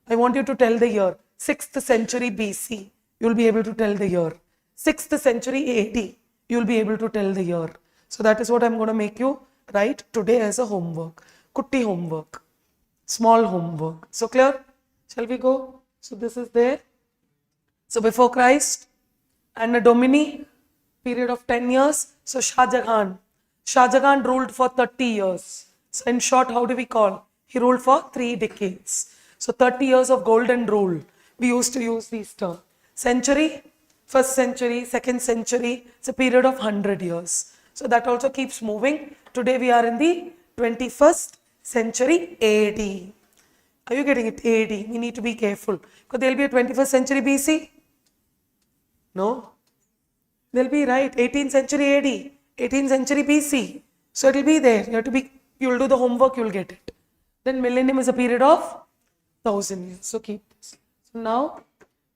I want you to tell the year. 6th century BC, you'll be able to tell the year. 6th century AD, you'll be able to tell the year. So that is what I'm going to make you write today as a homework. Kutti homework. Small homework. So clear? Shall we go? So this is there. So before Christ, Anno Domini, period of 10 years. So Shah Jahan ruled for 30 years. So in short, how do we call? He ruled for 3 decades. So 30 years of golden rule. We used to use these terms. Century, 1st century, 2nd century. It's a period of 100 years. So that also keeps moving. Today we are in the 21st century AD. Are you getting it? AD. We need to be careful. Because there will be a 21st century BC. No. There will be, right, 18th century AD. 18th century BC. So it will be there. You will do the homework, you will get it. Then millennium is a period of 1000 years. So keep this. So now,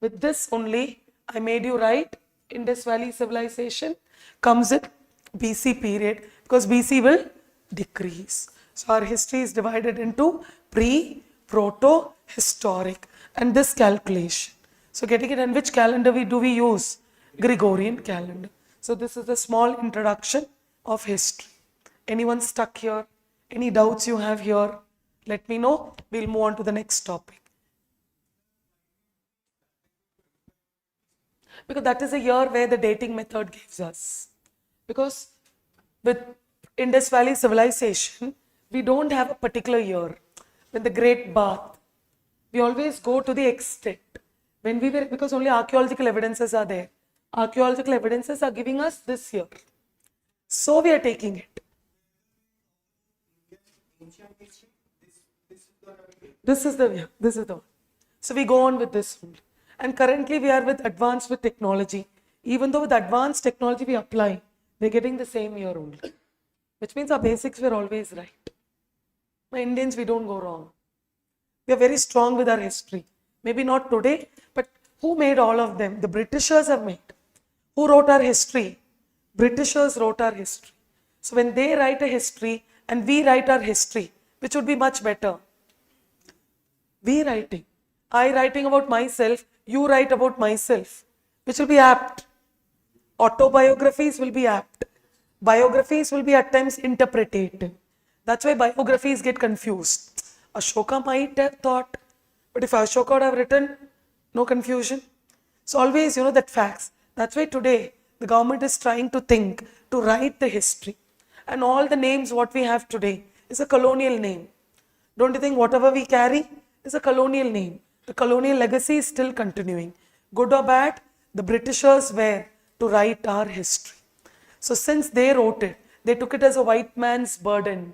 with this only, I made you write Indus Valley civilization comes in BC period, because BC will decrease. So our history is divided into Proto, Historic, and this calculation. So getting it, and which calendar do we use? Gregorian calendar. So this is a small introduction of history. Anyone stuck here? Any doubts you have here? Let me know. We'll move on to the next topic. Because that is a year where the dating method gives us. Because with Indus Valley civilization, we don't have a particular year. When the Great Bath, we always go to the extent. Because only archaeological evidences are there. Archaeological evidences are giving us this year. So we are taking it. This is the one. So we go on with this only. And currently we are advanced with technology. Even though with advanced technology we apply, we're getting the same year only. Which means our basics were always right. My Indians, we don't go wrong. We are very strong with our history. Maybe not today, but who made all of them? The Britishers have made. Who wrote our history? Britishers wrote our history. So when they write a history and we write our history, which would be much better? We writing. I writing about myself, you write about myself, which will be apt. Autobiographies will be apt. Biographies will be at times interpretative. That's why biographies get confused. Ashoka might have thought, but if Ashoka would have written, no confusion. So always, that facts. That's why today the government is trying to think to write the history. And all the names what we have today is a colonial name. Don't you think whatever we carry is a colonial name? The colonial legacy is still continuing. Good or bad, the Britishers were to write our history. So since they wrote it, they took it as a white man's burden.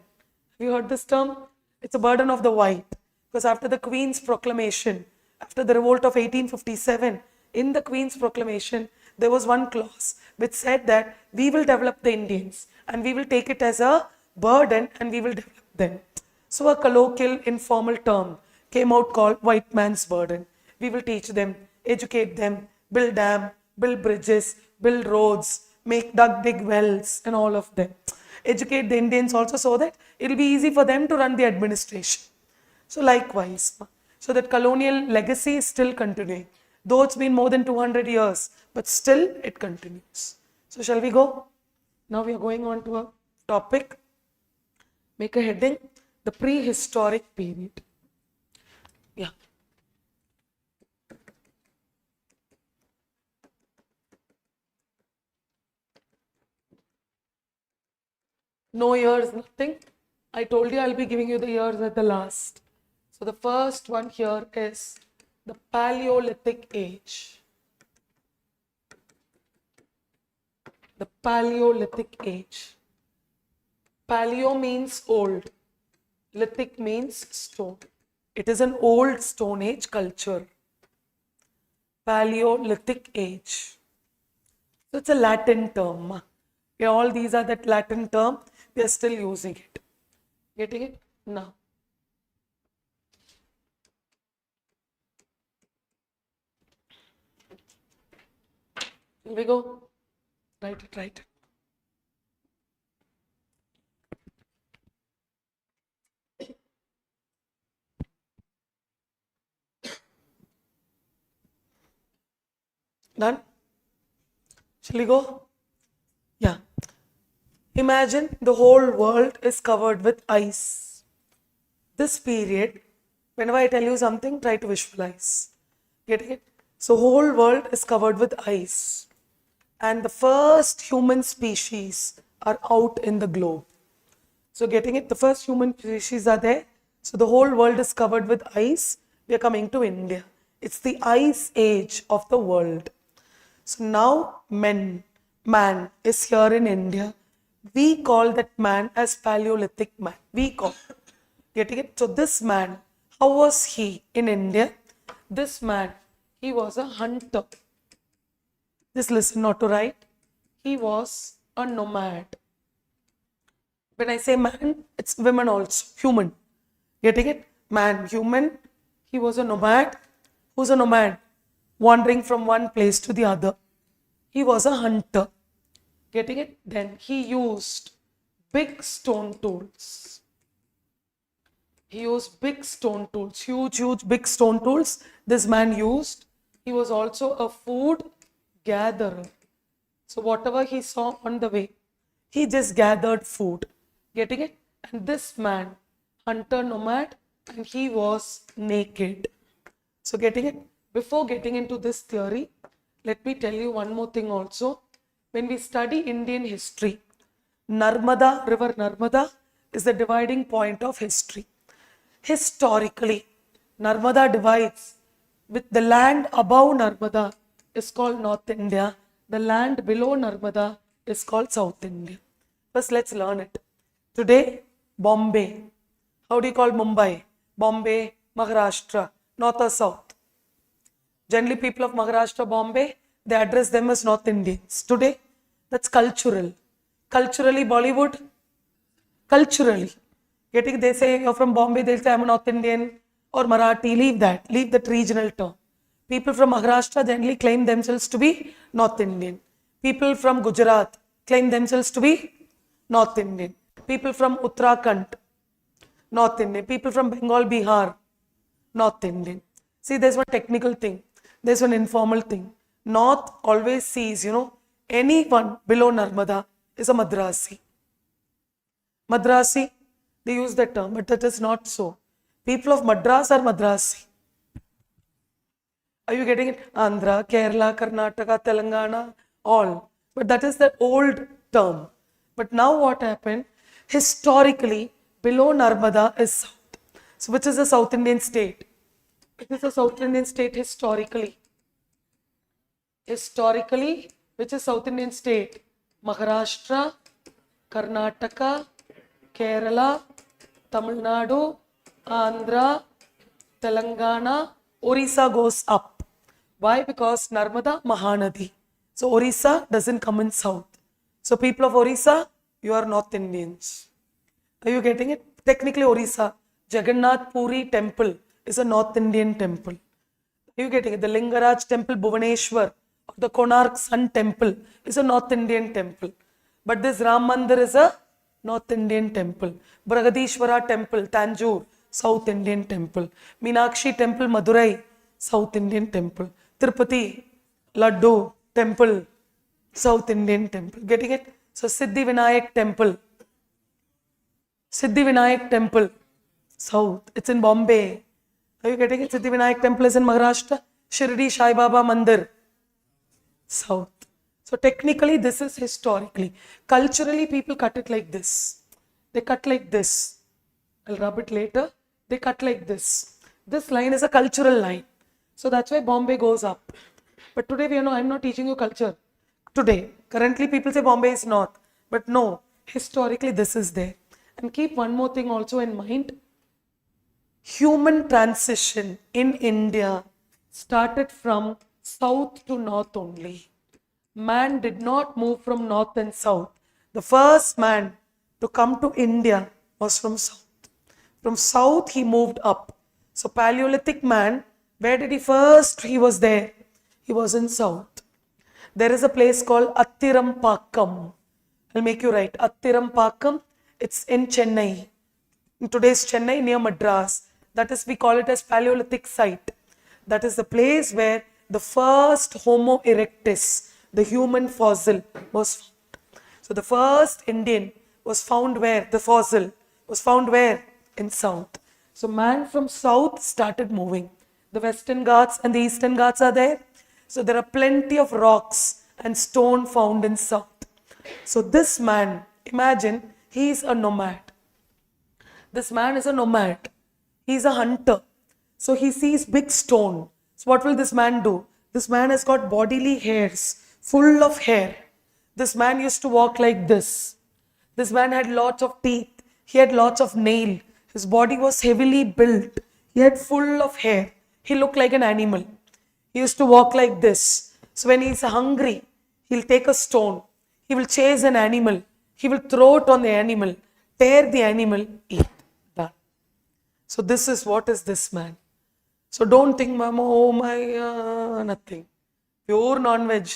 Have you heard this term? It's a burden of the white. Because after the Queen's proclamation, after the revolt of 1857, in the Queen's proclamation, there was one clause which said that we will develop the Indians and we will take it as a burden and we will develop them. So a colloquial, informal term came out called white man's burden. We will teach them, educate them, build dam, build bridges, build roads, dig wells and all of them. Educate the Indians also so that it will be easy for them to run the administration. So likewise, so that colonial legacy is still continuing. Though it's been more than 200 years, but still it continues. So shall we go? Now we are going on to a topic. Make a heading, the prehistoric period. Yeah. No years, nothing. I told you I'll be giving you the years at the last. So the first one here is the Paleolithic age. The Paleolithic age. Paleo means old. Lithic means stone. It is an old Stone Age culture. Paleolithic age. So it's a Latin term. Yeah, all these are that Latin term. We are still using it. Getting it? Now. Here we go. Write it, write it. Done? Shall we go? Yeah. Imagine the whole world is covered with ice. This period, whenever I tell you something, try to visualize. Getting it? So whole world is covered with ice. And the first human species are out in the globe. So getting it? The first human species are there. So the whole world is covered with ice. We are coming to India. It's the ice age of the world. So now man is here in India. We call that man as Paleolithic man. We call. Getting it? So this man, how was he in India? This man, he was a hunter. Just listen, not to write. He was a nomad. When I say man, it's women also, human. Getting it? Man, human. He was a nomad. Who's a nomad? Wandering from one place to the other. He was a hunter. Getting it? Then he used big stone tools. He used big stone tools, huge, big stone tools. This man used. He was also a food gatherer. So whatever he saw on the way, he just gathered food. Getting it? And this man, hunter nomad, and he was naked. So getting it? Before getting into this theory, let me tell you one more thing also. When we study Indian history, Narmada, river Narmada is the dividing point of history. Historically, Narmada divides with the land above Narmada is called North India. The land below Narmada is called South India. First, let's learn it. Today, Bombay. How do you call Mumbai? Bombay, Maharashtra, North or South? Generally, people of Maharashtra, Bombay, they address them as North Indians. Today, that's cultural. Culturally, Bollywood, culturally. Getting, they say you're from Bombay, they'll say I'm a North Indian or Marathi. Leave that regional term. People from Maharashtra generally claim themselves to be North Indian. People from Gujarat claim themselves to be North Indian. People from Uttarakhand, North Indian. People from Bengal, Bihar, North Indian. See, there's one technical thing. There's one informal thing. North always sees, anyone below Narmada is a Madrasi. Madrasi, they use that term, but that is not so. People of Madras are Madrasi. Are you getting it? Andhra, Kerala, Karnataka, Telangana, all. But that is the old term. But now what happened? Historically, below Narmada is south. So which is a South Indian state? It is a South Indian state historically. Historically, which is South Indian state? Maharashtra, Karnataka, Kerala, Tamil Nadu, Andhra, Telangana, Orissa goes up. Why? Because Narmada Mahanadi. So Orissa doesn't come in south. So people of Orissa, you are North Indians. Are you getting it? Technically Orissa, Jagannath Puri temple is a North Indian temple. Are you getting it? The Lingaraj temple, Bhuvaneshwar, or the Konark Sun temple is a North Indian temple. But this Ram Mandir is a North Indian temple. Bragadishwara temple, Tanjore, South Indian temple. Meenakshi temple, Madurai, South Indian temple. Tirupati, Laddu temple, South Indian temple. Getting it? So Siddhi Vinayak temple. Siddhi Vinayak temple, south. It's in Bombay. Are you getting it? Siddhi Vinayak temple is in Maharashtra. Shirdi Sai Baba Mandir, south. So technically this is historically. Culturally people cut it like this. They cut like this. I'll rub it later. They cut like this. This line is a cultural line. So that's why Bombay goes up. But today I'm not teaching you culture. Today, currently people say Bombay is north. But no, historically this is there. And keep one more thing also in mind. Human transition in India started from south to north only. Man did not move from north and south. The first man to come to India was from south. From south he moved up. So Paleolithic man, where did he was there? He was in south. There is a place called Attirampakkam. I'll make you write. Attirampakkam, it's in Chennai. In today's Chennai near Madras. That is, we call it as Paleolithic site. That is the place where the first Homo erectus, the human fossil, was found. So the first Indian was found where? The fossil was found where? In south. So man from south started moving. The Western Ghats and the Eastern Ghats are there. So there are plenty of rocks and stone found in south. So this man, imagine, he is a nomad. This man is a nomad. He is a hunter. So he sees big stone. So what will this man do? This man has got bodily hairs, full of hair. This man used to walk like this. This man had lots of teeth. He had lots of nail. His body was heavily built. He had full of hair. He looked like an animal. He used to walk like this. So when he is hungry, he'll take a stone. He will chase an animal. He will throw it on the animal, tear the animal, eat. Done. So this is what is this man. So don't think, Mama, oh my, nothing. Pure non-veg.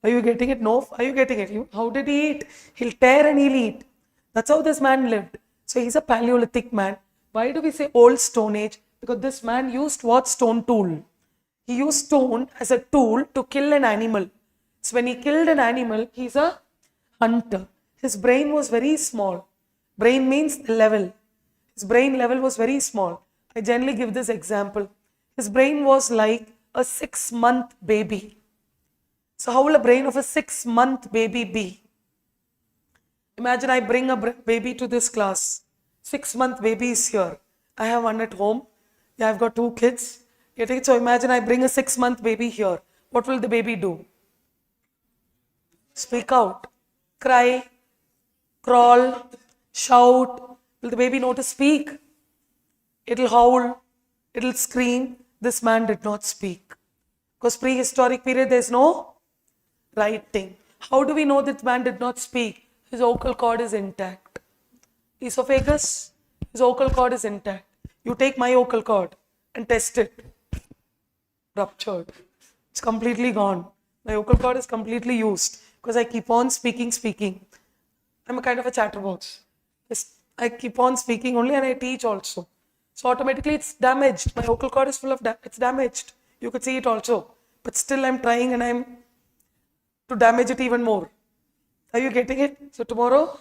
Are you getting it? No. Are you getting it? How did he eat? He'll tear and he'll eat. That's how this man lived. So he's a Paleolithic man. Why do we say old Stone Age? Because this man used what stone tool? He used stone as a tool to kill an animal. So when he killed an animal, he's a hunter. His brain was very small. Brain means level. His brain level was very small. I generally give this example. His brain was like a 6-month baby. So how will a brain of a 6-month baby be? Imagine I bring a baby to this class. 6-month baby is here. I have one at home. Yeah, I've got 2 kids. So imagine I bring a 6-month baby here. What will the baby do? Speak out. Cry. Crawl. Shout. Will the baby know to speak? It'll howl. It'll scream. This man did not speak. Because prehistoric period, there's no writing. How do we know that man did not speak? His vocal cord is intact. Esophagus, his vocal cord is intact. You take my vocal cord and test it. Ruptured. It's completely gone. My vocal cord is completely used because I keep on speaking. I'm a kind of a chatterbox. I keep on speaking only and I teach also. So automatically it's damaged. My vocal cord is full of it's damaged. You could see it also. But still I'm trying and I'm to damage it even more. Are you getting it? So tomorrow,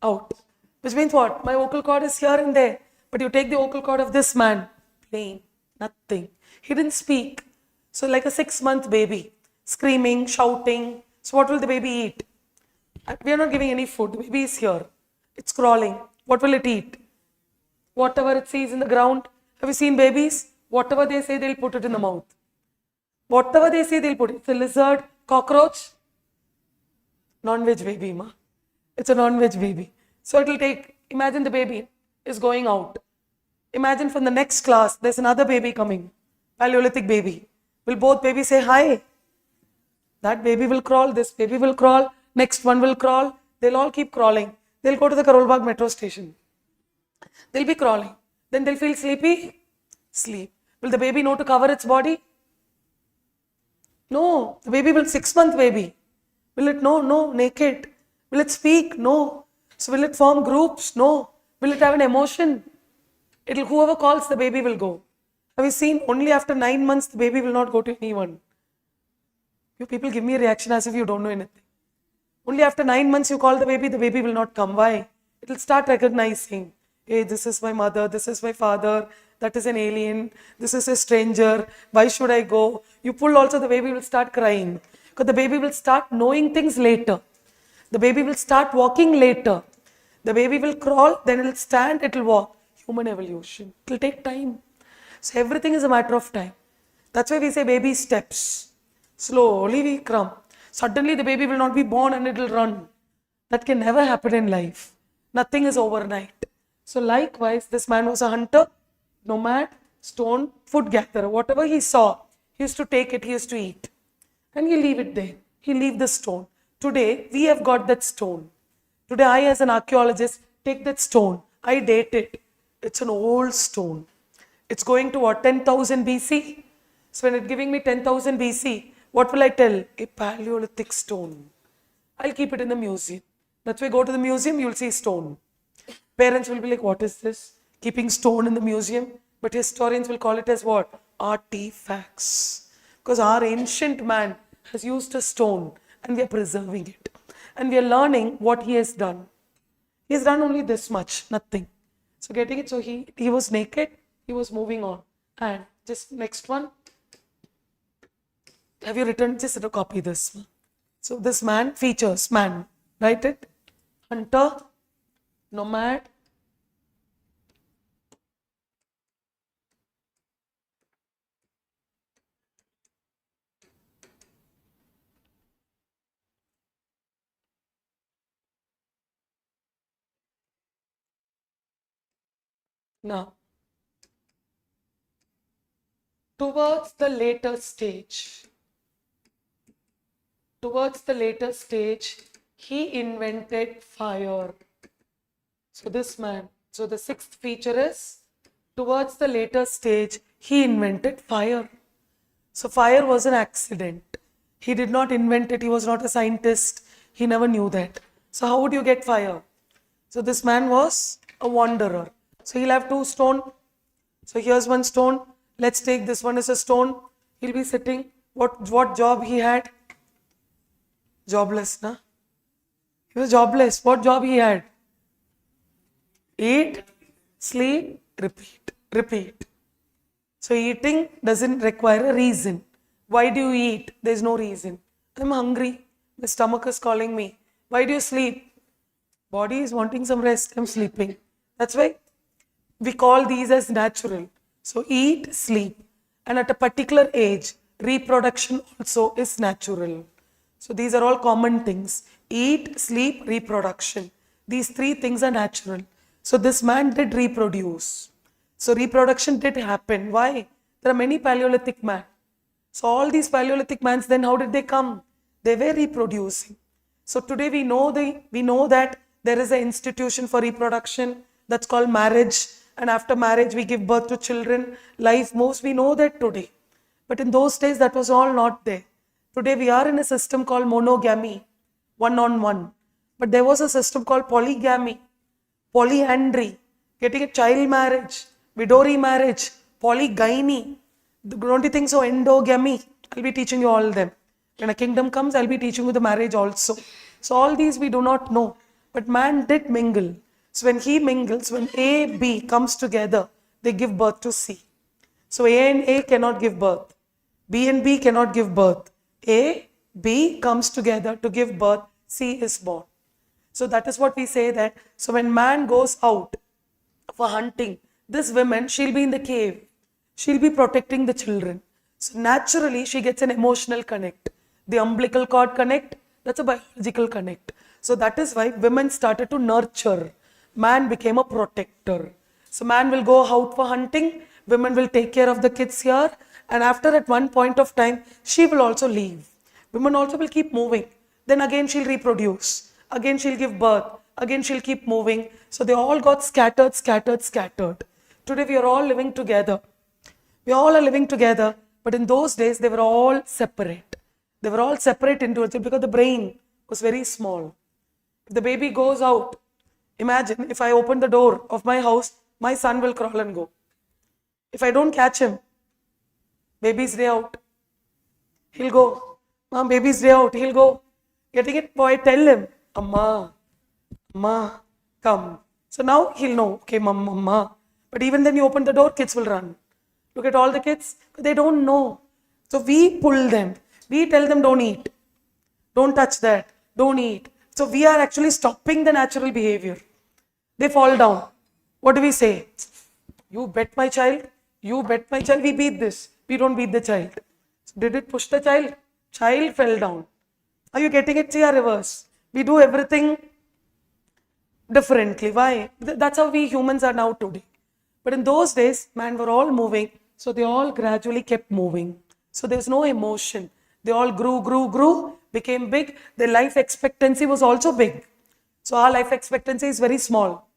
out. Which means what? My vocal cord is here and there. But you take the vocal cord of this man, plain. Nothing. He didn't speak. So like a 6-month baby, screaming, shouting. So what will the baby eat? We are not giving any food. The baby is here. It's crawling. What will it eat? Whatever it sees in the ground. Have you seen babies? Whatever they say, they'll put it in the mouth. Whatever they say, they'll put it. It's a lizard, cockroach, non-veg baby, ma. It's a non-veg baby. So it will take, imagine the baby is going out. Imagine from the next class, there's another baby coming, Paleolithic baby. Will both babies say hi? That baby will crawl, this baby will crawl, next one will crawl. They'll all keep crawling. They'll go to the Karol Bagh metro station. They'll be crawling. Then they'll feel sleepy. Sleep. Will the baby know to cover its body? No. The baby will, 6-month baby. Will it know? No. Naked. Will it speak? No. So will it form groups? No. Will it have an emotion? It'll, whoever calls, the baby will go. Have you seen? Only after 9 months, the baby will not go to anyone. You people give me a reaction as if you don't know anything. Only after 9 months you call the baby will not come. Why? It will start recognizing, hey, this is my mother, this is my father, that is an alien, this is a stranger, why should I go? You pull also, the baby will start crying. Because the baby will start knowing things later. The baby will start walking later. The baby will crawl, then it will stand, it will walk. Human evolution. It will take time. So everything is a matter of time. That's why we say baby steps. Slowly we come. Suddenly the baby will not be born and it will run. That can never happen in life. Nothing is overnight. So likewise, this man was a hunter, nomad, stone, food gatherer. Whatever he saw, he used to take it, he used to eat. And he leave it there. He leave the stone. Today, we have got that stone. Today, I as an archaeologist, take that stone. I date it. It's an old stone. It's going to what? 10,000 BC? So when it's giving me 10,000 BC, what will I tell? A Paleolithic stone. I'll keep it in the museum. That's why go to the museum, you'll see stone. Parents will be like, what is this? Keeping stone in the museum. But historians will call it as what? Artifacts. Because our ancient man has used a stone and we are preserving it. And we are learning what he has done. He has done only this much, nothing. So getting it, so he was naked, he was moving on. And just next one. Have you written, just copy this. So this man, features, man, write it. Hunter, nomad, now, towards the later stage, he invented fire. So this man, so the sixth feature is, towards the later stage, he invented fire. So fire was an accident. He did not invent it. He was not a scientist. He never knew that. So how would you get fire? So this man was a wanderer. So he'll have 2 stones. So here's 1 stone. Let's take this one as a stone. He'll be sitting. What job he had? Jobless, na? He was jobless. What job he had? Eat, sleep, repeat. So eating doesn't require a reason. Why do you eat? There's no reason. I'm hungry. My stomach is calling me. Why do you sleep? Body is wanting some rest. I'm sleeping. That's why we call these as natural. So eat, sleep. And at a particular age, reproduction also is natural. So these are all common things. Eat, sleep, reproduction. These 3 things are natural. So this man did reproduce. So reproduction did happen. Why? There are many Paleolithic men. So all these Paleolithic men, then how did they come? They were reproducing. So today we know that there is an institution for reproduction that's called marriage. And after marriage we give birth to children. Life moves. We know that today. But in those days that was all not there. Today we are in a system called monogamy, one-on-one. But there was a system called polygamy, polyandry, getting a child marriage, widow remarriage, polygyny. Don't you think so? Endogamy. I'll be teaching you all them. When a kingdom comes, I'll be teaching you the marriage also. So all these we do not know. But man did mingle. So when he mingles, when A, B comes together, they give birth to C. So A and A cannot give birth. B and B cannot give birth. A, B comes together to give birth. C is born. So that is what we say that. So when man goes out for hunting, this woman, she'll be in the cave. She'll be protecting the children. So naturally, she gets an emotional connect. The umbilical cord connect, that's a biological connect. So that is why women started to nurture. Man became a protector. So man will go out for hunting, women will take care of the kids here, and after at one point of time, she will also leave. Women also will keep moving. Then again she'll reproduce. Again she'll give birth. Again she'll keep moving. So they all got scattered. Today we are all living together. We all are living together, but in those days they were all separate. They were all separate individuals because the brain was very small. If the baby goes out, imagine if I open the door of my house, my son will crawl and go. If I don't catch him, baby's day out, he'll go. Mom, baby's day out, he'll go. Getting it? Boy, tell him, Amma, come. So now he'll know, okay, Mama. But even then you open the door, kids will run. Look at all the kids, they don't know. So we pull them. We tell them don't eat. Don't touch that. Don't eat. So we are actually stopping the natural behavior. They fall down. What do we say? You bet my child. You bet my child. We beat this. We don't beat the child. So did it push the child? Child fell down. Are you getting it? See our reverse. We do everything differently. Why? That's how we humans are now today. But in those days, man were all moving. So they all gradually kept moving. So there's no emotion. They all grew, became big. Their life expectancy was also big. So our life expectancy is very small.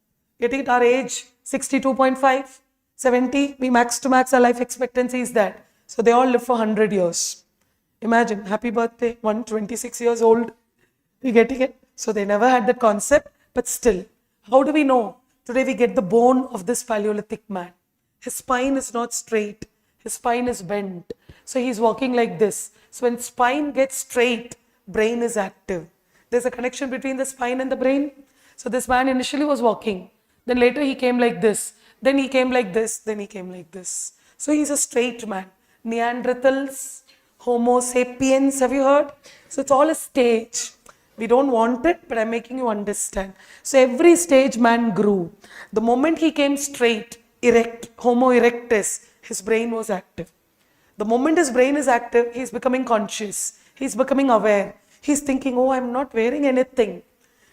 Getting it, our age, 62.5, 70, we max to max, our life expectancy is that. So they all live for 100 years. Imagine, happy birthday, 126 years old. You getting it? So they never had that concept, but still, how do we know? Today we get the bone of this Paleolithic man. His spine is not straight. His spine is bent. So he's walking like this. So when spine gets straight, brain is active. There's a connection between the spine and the brain. So this man initially was walking. Then later he came like this. Then he came like this. Then he came like this. So he's a straight man. Neanderthals, Homo sapiens, have you heard? So it's all a stage. We don't want it, but I'm making you understand. So every stage man grew. The moment he came straight, erect, Homo erectus, his brain was active. The moment his brain is active, he's becoming conscious. He's becoming aware. He's thinking, oh, I'm not wearing anything.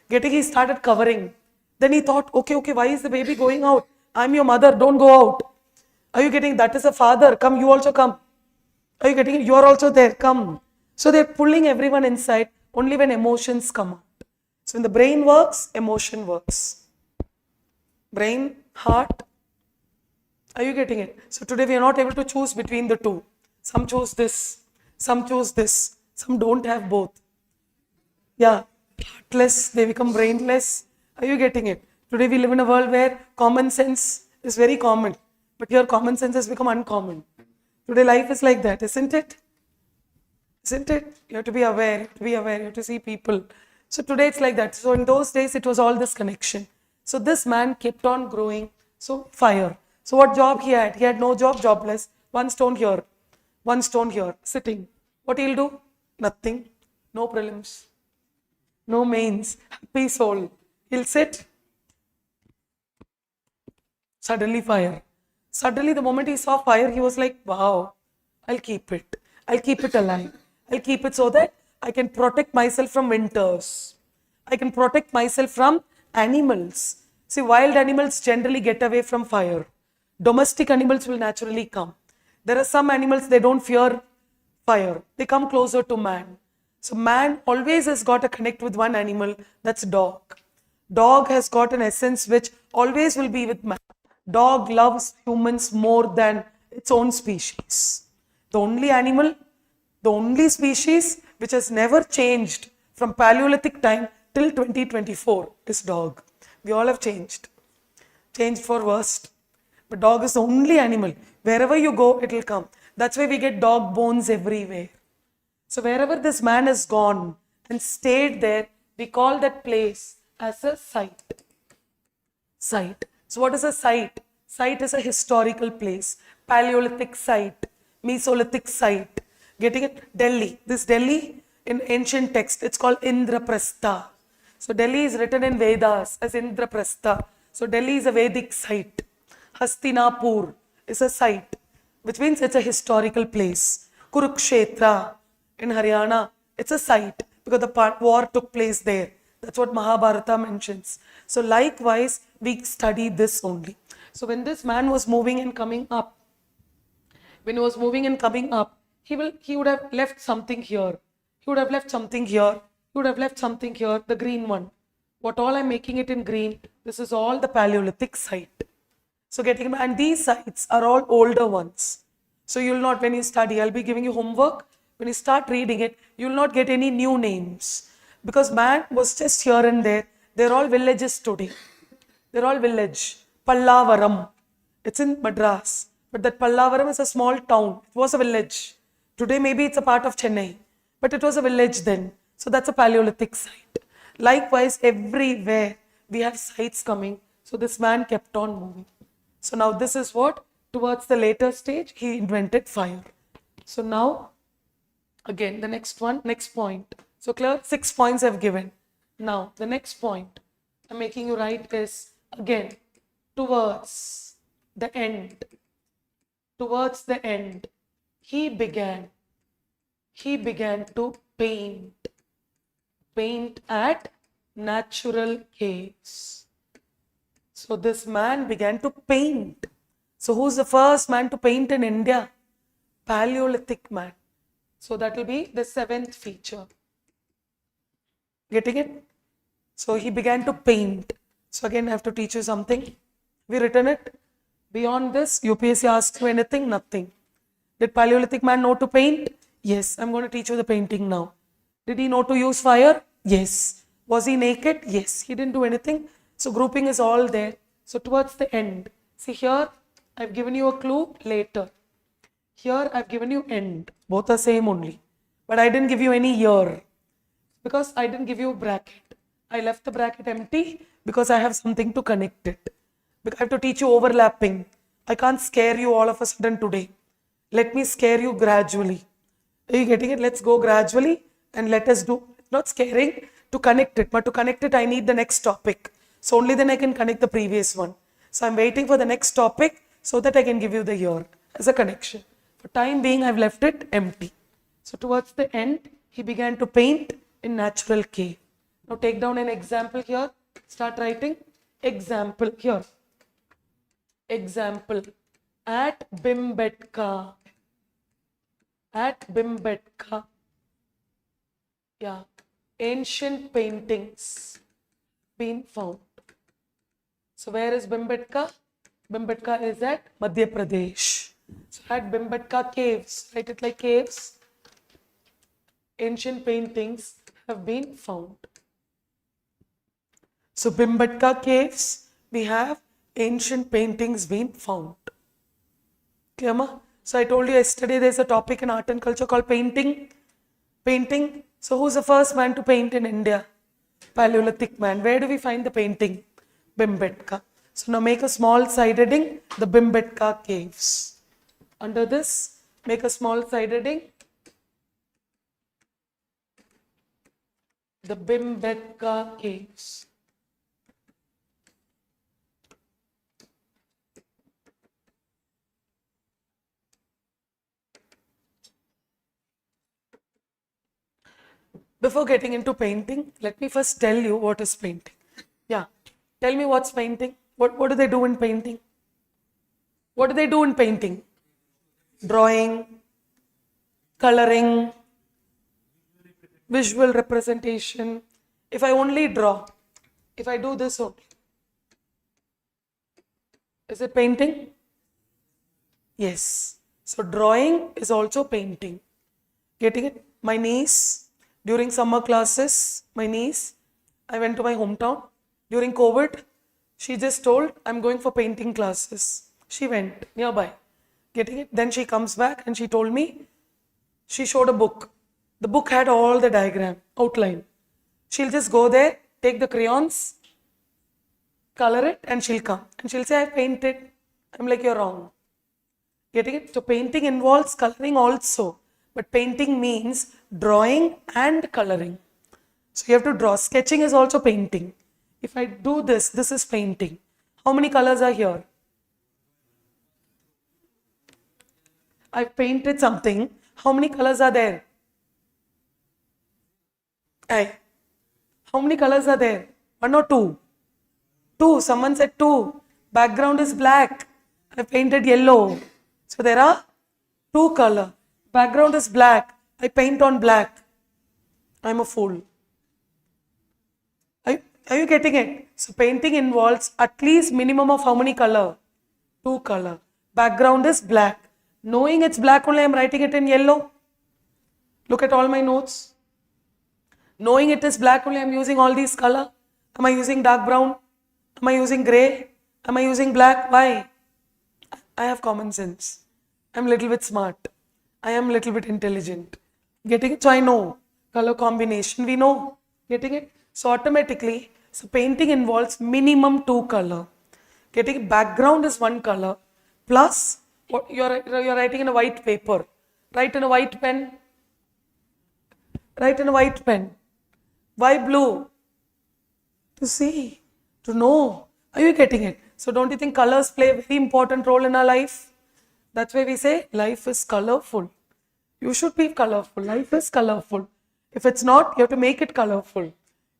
He started covering. Then he thought, okay, why is the baby going out? I'm your mother, don't go out. Are you getting, that is a father, come, you also come. Are you getting it? You are also there, come. So they're pulling everyone inside only when emotions come out. So when the brain works, emotion works. Brain, heart. Are you getting it? So today we are not able to choose between the two. Some choose this, some choose this, some don't have both. Yeah, heartless, they become brainless. Are you getting it? Today we live in a world where common sense is very common, but your common sense has become uncommon. Today life is like that, isn't it? Isn't it? You have to be aware, you have to see people. So today it's like that. So in those days it was all this connection. So this man kept on growing. So fire. So what job he had? He had no job, jobless. One stone here, sitting. What he'll do? Nothing. No prelims. No mains. Happy soul. He'll sit. Suddenly fire. Suddenly the moment he saw fire, he was like, wow, I'll keep it. I'll keep it alive. I'll keep it so that I can protect myself from winters. I can protect myself from animals. See, wild animals generally get away from fire. Domestic animals will naturally come. There are some animals, they don't fear fire. They come closer to man. So man always has got a connect with one animal, that's dog. Dog has got an essence which always will be with man. Dog loves humans more than its own species. The only animal, the only species which has never changed from Paleolithic time till 2024 is dog. We all have changed. Changed for worst. But dog is the only animal. Wherever you go, it will come. That's why we get dog bones everywhere. So wherever this man has gone and stayed there, we call that place as a site. Site. So what is a site? Site is a historical place. Paleolithic site, Mesolithic site. Getting it? Delhi. This Delhi in ancient text, it's called Indraprastha. So Delhi is written in Vedas as Indraprastha. So Delhi is a Vedic site. Hastinapur is a site, which means it's a historical place. Kurukshetra in Haryana, it's a site because the war took place there. That's what Mahabharata mentions. So likewise, we study this only. So when this man was moving and coming up, when he was moving and coming up, he would have left something here. He would have left something here. He would have left something here, the green one. What all I'm making it in green, this is all the Paleolithic site. So and these sites are all older ones. So you'll not, when you study, I'll be giving you homework. When you start reading it, you'll not get any new names. Because man was just here and there. They're all villages today. They're all village. Pallavaram. It's in Madras. But that Pallavaram is a small town. It was a village. Today maybe it's a part of Chennai. But it was a village then. So that's a Paleolithic site. Likewise, everywhere we have sites coming. So this man kept on moving. So now this is what? Towards the later stage, he invented fire. So now, again, the next point. So clear? 6 points I've given. Now, the next point I'm making you write is, again, towards the end. Towards the end, he began to paint at natural caves. So this man began to paint. So who's the first man to paint in India? Paleolithic man. So that will be the 7th feature. Getting it? So he began to paint. So again, I have to teach you something. Have you written it? Beyond this, UPSC asks you anything? Nothing. Did Paleolithic man know to paint? Yes. I'm going to teach you the painting now. Did he know to use fire? Yes. Was he naked? Yes. He didn't do anything. So grouping is all there. So towards the end. See here, I've given you a clue later. Here I've given you end. Both are same only. But I didn't give you any year. Because I didn't give you a bracket. I left the bracket empty because I have something to connect it. Because I have to teach you overlapping. I can't scare you all of a sudden today. Let me scare you gradually. Are you getting it? Let's go gradually and let us do, not scaring, to connect it. But to connect it, I need the next topic. So only then I can connect the previous one. So I'm waiting for the next topic so that I can give you the year as a connection. For time being, I've left it empty. So towards the end, he began to paint in natural cave. Now take down an example here. Start writing. Example here. Example. At Bhimbetka. At Bhimbetka. Yeah. Ancient paintings been found. So where is Bhimbetka? Bhimbetka is at Madhya Pradesh. So at Bhimbetka caves, write it like caves. Ancient paintings have been found. So Bhimbetka caves, we have ancient paintings been found. Clear, ma? So I told you yesterday there's a topic in art and culture called painting. Painting. So who's the first man to paint in India? Paleolithic man. Where do we find the painting? Bhimbetka. So now make a small side heading, the Bhimbetka caves. Under this, make a small side heading, the Bhimbetka caves. Before getting into painting, let me first tell you what is painting. Yeah, tell me what's painting. What do they do in painting? What do they do in painting? Drawing, coloring, visual representation. If I only draw, if I do this only, is it painting? Yes. So drawing is also painting. Getting it? My niece, during summer classes, I went to my hometown. During COVID, she just told, I'm going for painting classes. She went nearby. Getting it? Then she comes back and she told me, she showed a book. The book had all the diagram, outline. She'll just go there, take the crayons, color it, and she'll come. And she'll say, I painted. I'm like, you're wrong. Getting it? So painting involves coloring also. But painting means drawing and coloring. So you have to draw. Sketching is also painting. If I do this, this is painting. How many colors are here? I've painted something. How many colors are there? Hey, how many colors are there? One or two? Two. Someone said two. Background is black. I painted yellow. So there are two colors. Background is black. I paint on black. I'm a fool. Are you getting it? So painting involves at least minimum of how many color? Two color. Background is black. Knowing it's black only, I'm writing it in yellow. Look at all my notes. Knowing it is black only, I'm using all these color. Am I using dark brown? Am I using gray? Am I using black? Why? I have common sense. I'm a little bit smart. I am a little bit intelligent. Getting it? So I know. Color combination, we know. Getting it? So automatically, so painting involves minimum two color. Getting it? Background is one color. Plus, what you're writing in a white paper. Write in a white pen. Write in a white pen. Why blue? To see, to know. Are you getting it? So don't you think colors play a very important role in our life? That's why we say life is colorful. You should be colorful. Life is colorful. If it's not, you have to make it colorful.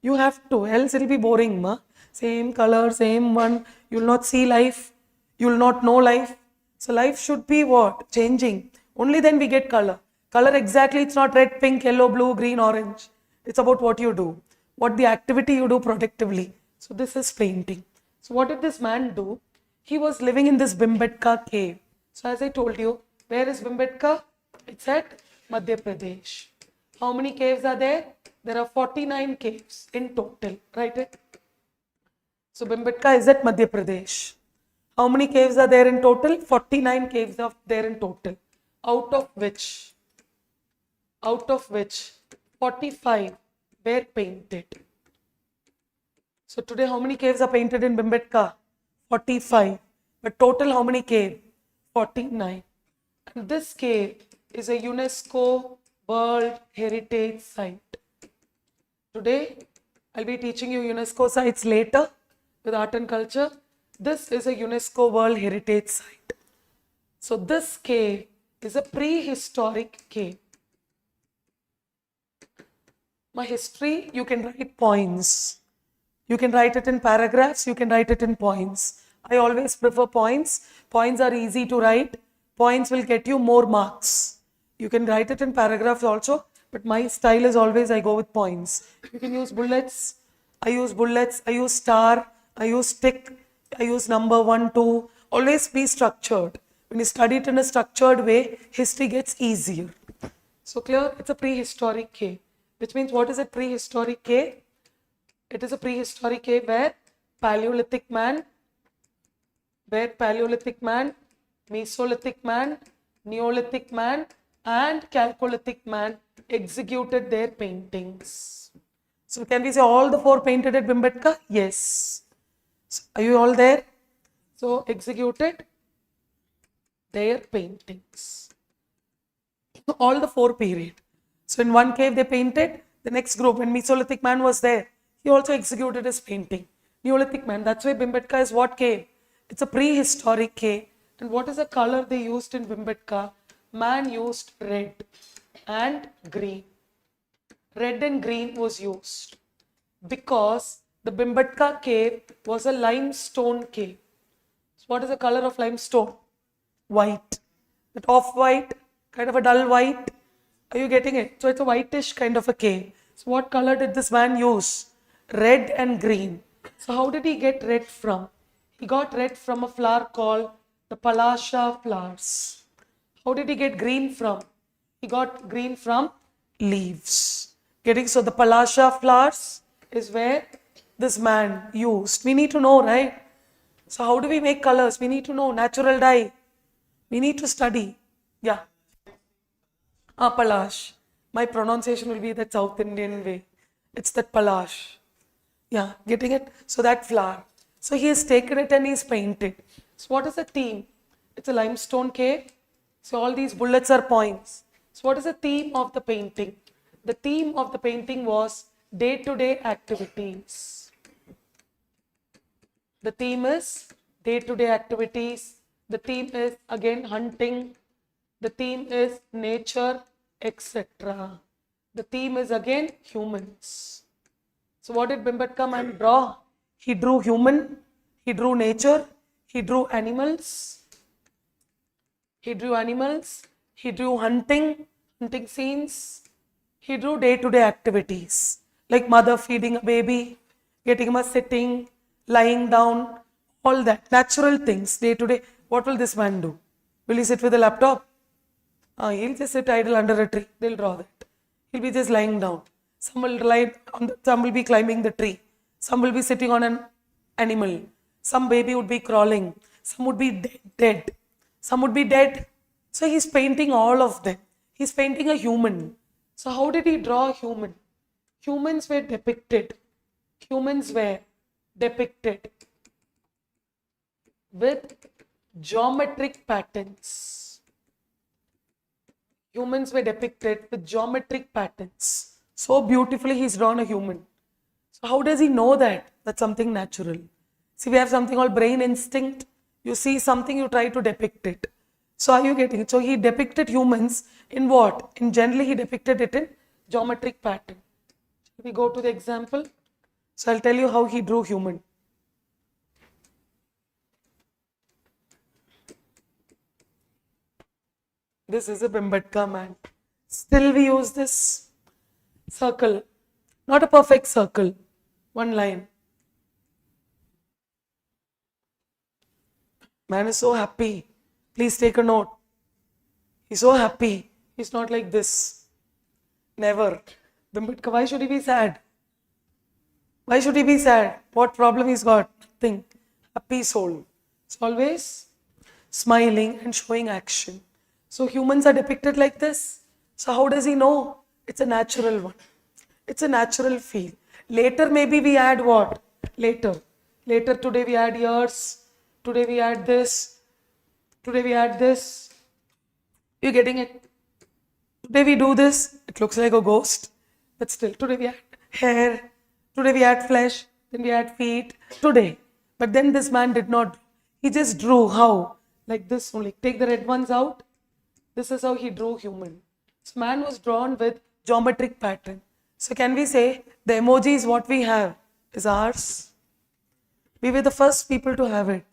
You have to, else it will be boring. Ma? Same color, same one. You will not see life. You will not know life. So life should be what? Changing. Only then we get color. Color exactly, it's not red, pink, yellow, blue, green, orange. It's about what you do. What the activity you do productively. So this is painting. So what did this man do? He was living in this Bhimbetka cave. So as I told you, where is Bhimbetka? It's at Madhya Pradesh. How many caves are there? There are 49 caves in total. Write it. So Bhimbetka is at Madhya Pradesh. How many caves are there in total? 49 caves are there in total. Out of which 45 were painted. So today how many caves are painted in Bhimbetka? 45. But total how many caves? 49. And this cave is a UNESCO World Heritage Site. Today I'll be teaching you UNESCO sites later with art and culture. This is a UNESCO World Heritage Site. So this cave is a prehistoric cave. My history, you can write points. You can write it in paragraphs, you can write it in points. I always prefer points. Points are easy to write. Points will get you more marks. You can write it in paragraphs also, but my style is always I go with points. You can use bullets. I use star, I use tick, I use number 1, 2. Always be structured. When you study it in a structured way, history gets easier. So clear? It's a prehistoric cave. Which means what is a prehistoric cave? It is a prehistoric cave where Paleolithic man, Mesolithic man, Neolithic man and Chalcolithic man executed their paintings. So can we say all the 4 painted at Bhimbetka? Yes. So are you all there? So executed their paintings. All the 4 period. So in one cave they painted, the next group, when Mesolithic man was there, he also executed his painting. Neolithic man, that's why Bhimbetka is what cave? It's a prehistoric cave. And what is the color they used in Bhimbetka? Man used red and green. Red and green was used because the Bhimbetka cave was a limestone cave. So what is the color of limestone? White. That off-white, kind of a dull white. Are you getting it? So it's a whitish kind of a cave. So what color did this man use? Red and green. So how did he get red from? He got red from a flower called the Palasha flowers. How did he get green from? He got green from leaves. Getting so the Palasha flowers is where this man used. We need to know, right? So how do we make colors? We need to know. Natural dye. We need to study. Yeah. Palash. My pronunciation will be that South Indian way. It's that Palash. Yeah, getting it? So that flower. So he has taken it and he's painted. So what is the theme? It's a limestone cave. So all these bullets are points. So what is the theme of the painting? The theme of the painting was day-to-day activities. The theme is day-to-day activities. The theme is again hunting. The theme is nature, etc. The theme is again humans. So what did Bimbatka man draw? He drew human, he drew nature, he drew animals. He drew animals, he drew hunting scenes. He drew day-to-day activities like mother feeding a baby, getting him a sitting, lying down, all that. Natural things, day-to-day. What will this man do? Will he sit with a laptop? He'll just sit idle under a tree. They'll draw that. He'll be just lying down. Some will be climbing the tree. Some will be sitting on an animal. Some baby would be crawling. Some would be dead. Some would be dead. So he's painting all of them. He's painting a human. So how did he draw a human? Humans were depicted. Humans were depicted with geometric patterns. Humans were depicted with geometric patterns. So beautifully he's drawn a human. So how does he know that? That's something natural. See, we have something called brain instinct. You see something, you try to depict it. So are you getting it? So he depicted humans in what? In generally he depicted it in geometric pattern. We go to the example. So I'll tell you how he drew human. This is a Bimbatka man. Still we use this circle. Not a perfect circle. One line. Man is so happy. Please take a note. He's so happy. He's not like this. Never. Bimbatka, why should he be sad? Why should he be sad? What problem he's got? Nothing. Happy soul. It's always smiling and showing action. So humans are depicted like this. So how does he know? It's a natural one. It's a natural feel. Later maybe we add what? Later today we add ears. Today we add this. Today we add this. You're getting it? Today we do this. It looks like a ghost. But still, today we add hair. Today we add flesh. Then we add feet. Today. But then this man did not. He just drew. How? Like this only. Take the red ones out. This is how he drew human. So man was drawn with geometric pattern. So can we say the emojis what we have is ours? We were the first people to have it.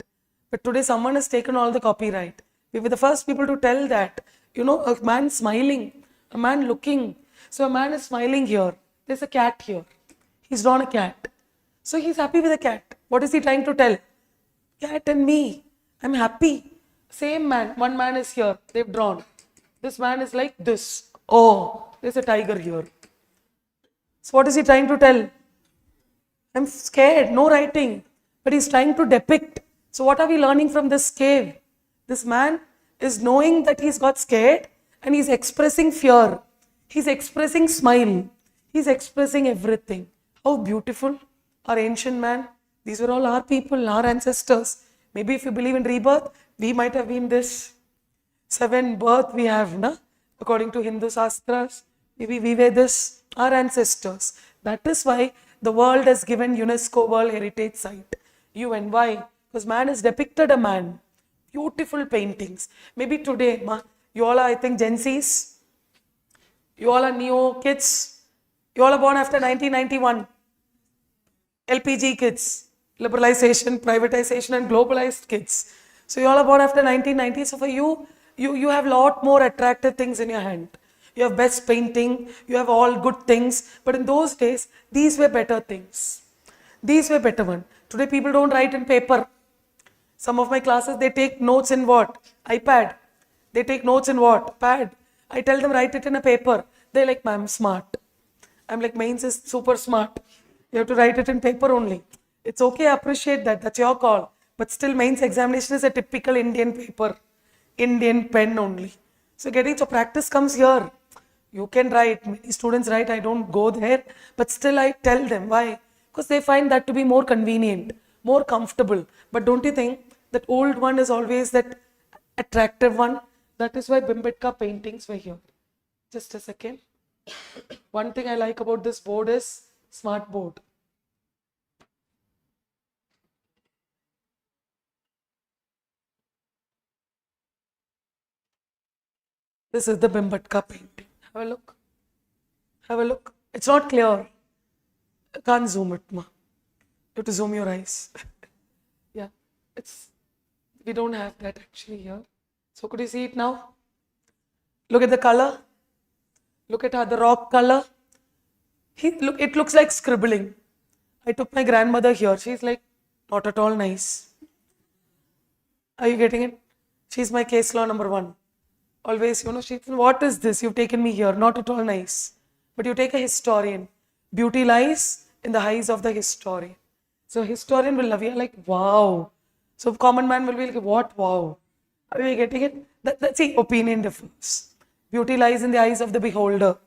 But today someone has taken all the copyright. We were the first people to tell that. You know, a man smiling, a man looking. So a man is smiling here. There's a cat here. He's drawn a cat. So he's happy with the cat. What is he trying to tell? Cat and me. I'm happy. Same man. One man is here. They've drawn. This man is like this. Oh, there's a tiger here. So what is he trying to tell? I'm scared. No writing. But he's trying to depict. So what are we learning from this cave? This man is knowing that he's got scared and he's expressing fear. He's expressing smile. He's expressing everything. How beautiful. Our ancient man. These were all our people, our ancestors. Maybe if you believe in rebirth, we might have been this. 7 birth we have, na? According to Hindu Shastras. Maybe we were this, our ancestors. That is why the world has given UNESCO World Heritage Site. UN. Why? Because man has depicted a man. Beautiful paintings. Maybe today, you all are, I think, Gen Zs. You all are Neo kids. You all are born after 1991. LPG kids. Liberalization, privatization and globalized kids. So you all are born after 1990. So for you have a lot more attractive things in your hand. You have best painting. You have all good things. But in those days, these were better things. These were better ones. Today people don't write in paper. Some of my classes, they take notes in what? iPad. They take notes in what? Pad. I tell them write it in a paper. They're like, ma'am, smart. I'm like, mains is super smart. You have to write it in paper only. It's okay, appreciate that. That's your call. But still, mains examination is a typical Indian paper. Indian pen only. So practice comes here. You can write. Many students write. I don't go there. But still, I tell them. Why? Because they find that to be more convenient, more comfortable. But don't you think that old one is always that attractive one? that is why Bhimbetka paintings were here. Just a second. One thing I like about this board is smart board. This is the Bhimbetka painting. Have a look. Have a look. It's not clear. I can't zoom it, ma. You have to zoom your eyes. Yeah, we don't have that actually here. So could you see it now? Look at the color. Look at the rock color. It looks like scribbling. I took my grandmother here. She's like, not at all nice. Are you getting it? She's my case law number 1. Always, what is this? You've taken me here. Not at all nice. But you take a historian. Beauty lies in the eyes of the historian. So historian will love you like, wow. So common man will be like, what? Wow. Are you getting it? That's the opinion difference. Beauty lies in the eyes of the beholder.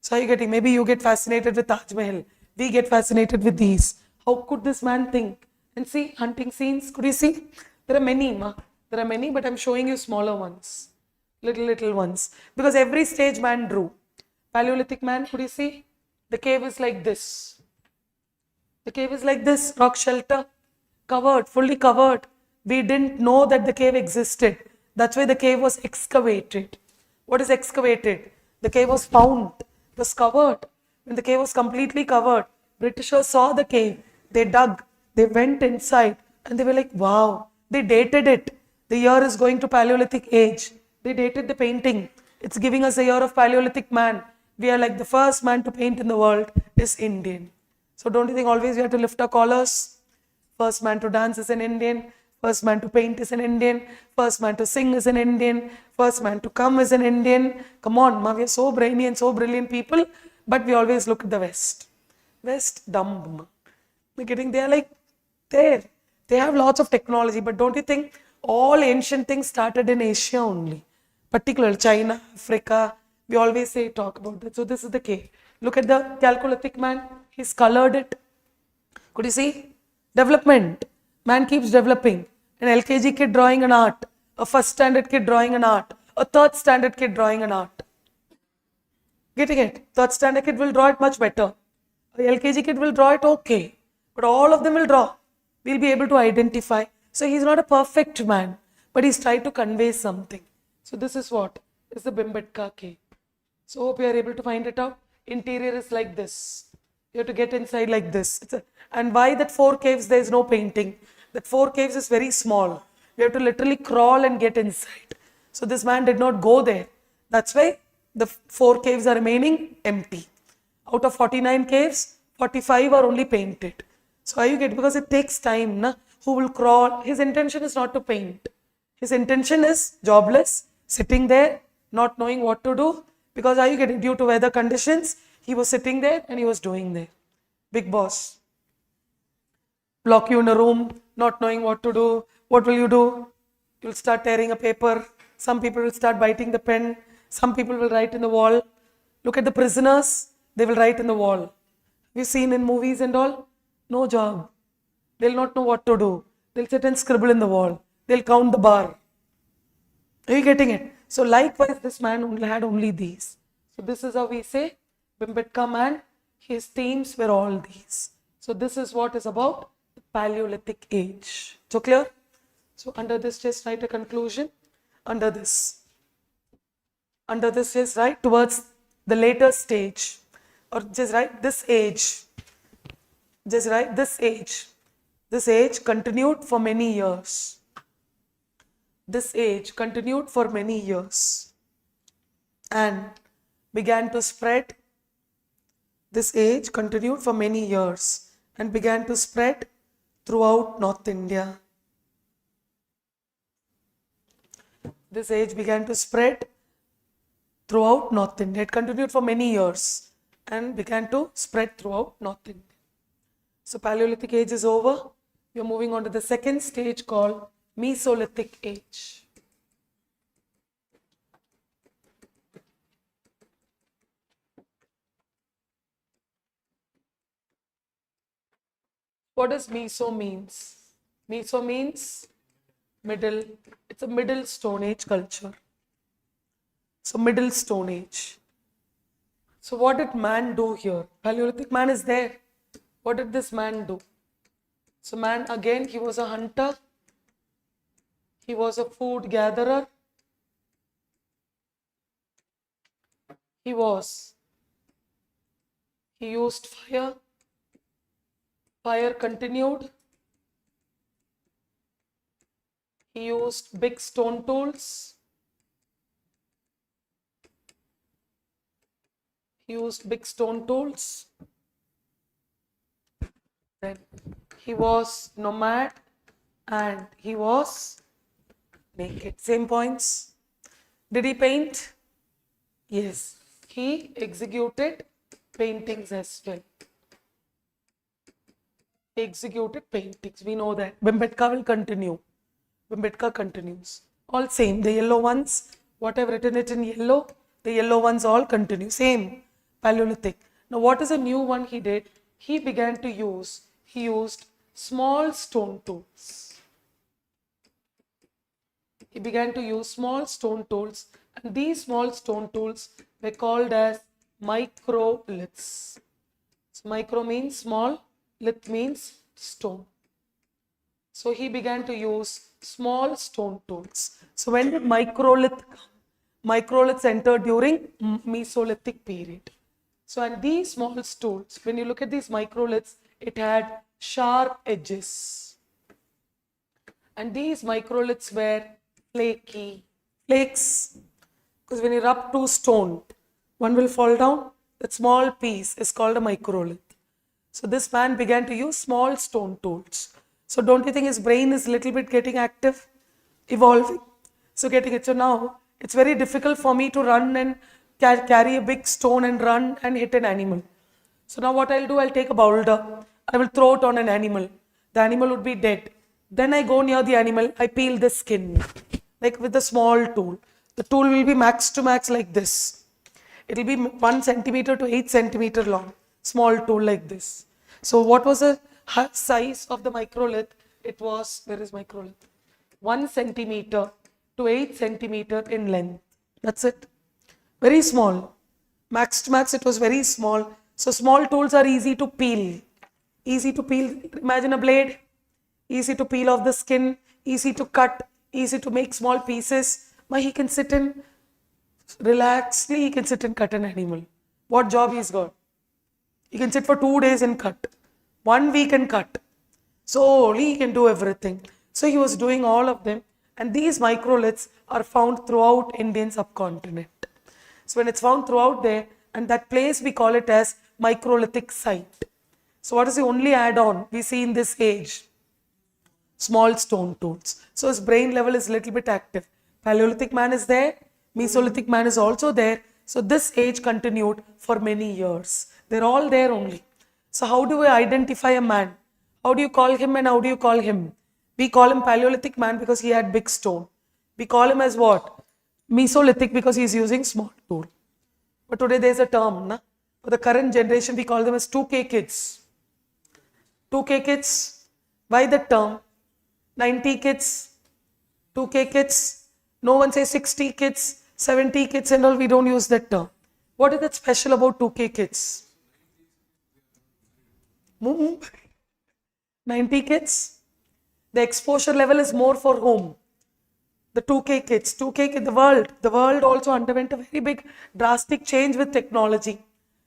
So are you getting? Maybe you get fascinated with Taj Mahal. We get fascinated with these. How could this man think? And see, hunting scenes. Could you see? There are many, ma. There are many, but I'm showing you smaller ones. Little ones. Because every stage man drew. Paleolithic man, could you see? The cave is like this. The cave is like this. Rock shelter. Covered, fully covered. We didn't know that the cave existed. That's why the cave was excavated. What is excavated? The cave was found. It was covered. When the cave was completely covered, Britishers saw the cave. They dug. They went inside. And they were like, wow. They dated it. The year is going to Paleolithic age. They dated the painting. It's giving us a year of Paleolithic man. We are like the first man to paint in the world is Indian. So don't you think always we have to lift our collars? First man to dance is an Indian. First man to paint is an Indian. First man to sing is an Indian. First man to come is an Indian. Come on, ma, we are so brainy and so brilliant people, but we always look at the West. West, dumb. They are like there. They have lots of technology, but don't you think all ancient things started in Asia only? Particularly China, Africa, we always talk about that. So this is the cave. Look at the Chalcolithic man. He's colored it. Could you see? Development. Man keeps developing. An LKG kid drawing an art. A first standard kid drawing an art. A third standard kid drawing an art. Getting it? Third standard kid will draw it much better. A LKG kid will draw it okay. But all of them will draw. We'll be able to identify. So he's not a perfect man. But he's trying to convey something. So this is what? Is the Bhimbetka cave. So hope you are able to find it out. Interior is like this. You have to get inside like this. And why that 4 caves there is no painting? That 4 caves is very small. You have to literally crawl and get inside. So this man did not go there. That's why the 4 caves are remaining empty. Out of 49 caves, 45 are only painted. So are you getting? Because it takes time. Na? Who will crawl? His intention is not to paint. His intention is jobless, sitting there, not knowing what to do. Because are you getting? Due to weather conditions, he was sitting there and he was doing there. Big boss. Lock you in a room, not knowing what to do. What will you do? You'll start tearing a paper. Some people will start biting the pen. Some people will write in the wall. Look at the prisoners. They will write in the wall. Have you seen in movies and all? No job. They'll not know what to do. They'll sit and scribble in the wall. They'll count the bar. Are you getting it? So likewise, this man had only these. So this is how we say, Bhimbetka man, his themes were all these. So this is what is about the Paleolithic age. So clear? So under this, just write a conclusion. Under this, just write towards the later stage. Or just write this age. Just write this age. This age continued for many years. This age continued for many years and began to spread. This age continued for many years and began to spread throughout North India. This age began to spread throughout North India. It continued for many years and began to spread throughout North India. So Paleolithic age is over. We are moving on to the second stage called Mesolithic age. What does Meso means? Meso means middle. It's a middle Stone Age culture. So Middle Stone Age. So what did man do here? Paleolithic man is there. What did this man do? So man, again, he was a hunter. He was a food gatherer. He used fire. Fire continued. He used big stone tools. Then he was nomad and he was naked. Same points. Did he paint? Yes. He executed paintings as well. We know that. Bhimbetka will continue. Bhimbetka continues. All same. The yellow ones, what I've written it in yellow, the yellow ones all continue. Same. Paleolithic. Now what is a new one he did? He used small stone tools. He began to use small stone tools, and these small stone tools were called as microliths. So micro means small, lith means stone. So he began to use small stone tools. So when did microlith come? Microliths entered during Mesolithic period. So and these small tools, when you look at these microliths, it had sharp edges. And these microliths were flaky. Flakes. Because when you rub two stone, one will fall down. That small piece is called a microlith. So this man began to use small stone tools. So don't you think his brain is a little bit getting active? Evolving. So getting it. So now it's very difficult for me to run and carry a big stone and run and hit an animal. So now what I'll do, I'll take a boulder. I will throw it on an animal. The animal would be dead. Then I go near the animal. I peel the skin. Like with a small tool. The tool will be max to max like this. It will be 1 centimeter to 8 centimeter long. Small tool like this. So what was the size of the microlith? It was, where is microlith? 1 centimeter to 8 centimeter in length. That's it. Very small. Max to max it was very small. So small tools are easy to peel. Easy to peel. Imagine a blade. Easy to peel off the skin. Easy to cut. Easy to make small pieces. But he can sit and relaxedly, he can sit and cut an animal. What job he's got? He can sit for 2 days and cut. 1 week and cut. So he can do everything. So he was doing all of them. And these microliths are found throughout Indian subcontinent. So when it's found throughout there, and that place we call it as microlithic site. So what is the only add-on we see in this age? Small stone tools. So his brain level is a little bit active. Paleolithic man is there. Mesolithic man is also there. So this age continued for many years. They're all there only. So how do we identify a man? How do you call him and how do you call him? We call him Paleolithic man because he had big stone. We call him as what? Mesolithic because he is using small tool. But today there is a term. Na? For the current generation we call them as 2K kids. 2K kids. Why the term? 90 kids. 2K kids. No one says 60 kids, 70 kids and all. We don't use that term. What is that special about 2K kids? 90 kids. The exposure level is more for whom? The 2K kids. 2K kids, the world also underwent a very big drastic change with technology.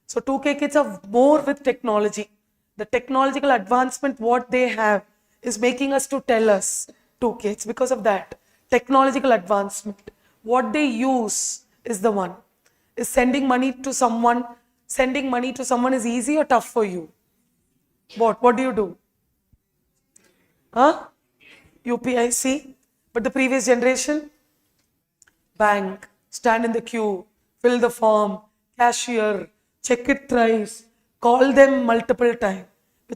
So 2K kids are more with technology. The technological advancement what they have is making us to tell us 2K. It's because of that. Technological advancement. What they use is the one. Is sending money to someone is easy or tough for you? What do you do? Huh? UPI, see? But the previous generation? Bank, stand in the queue, fill the form, cashier, check it thrice, call them multiple times.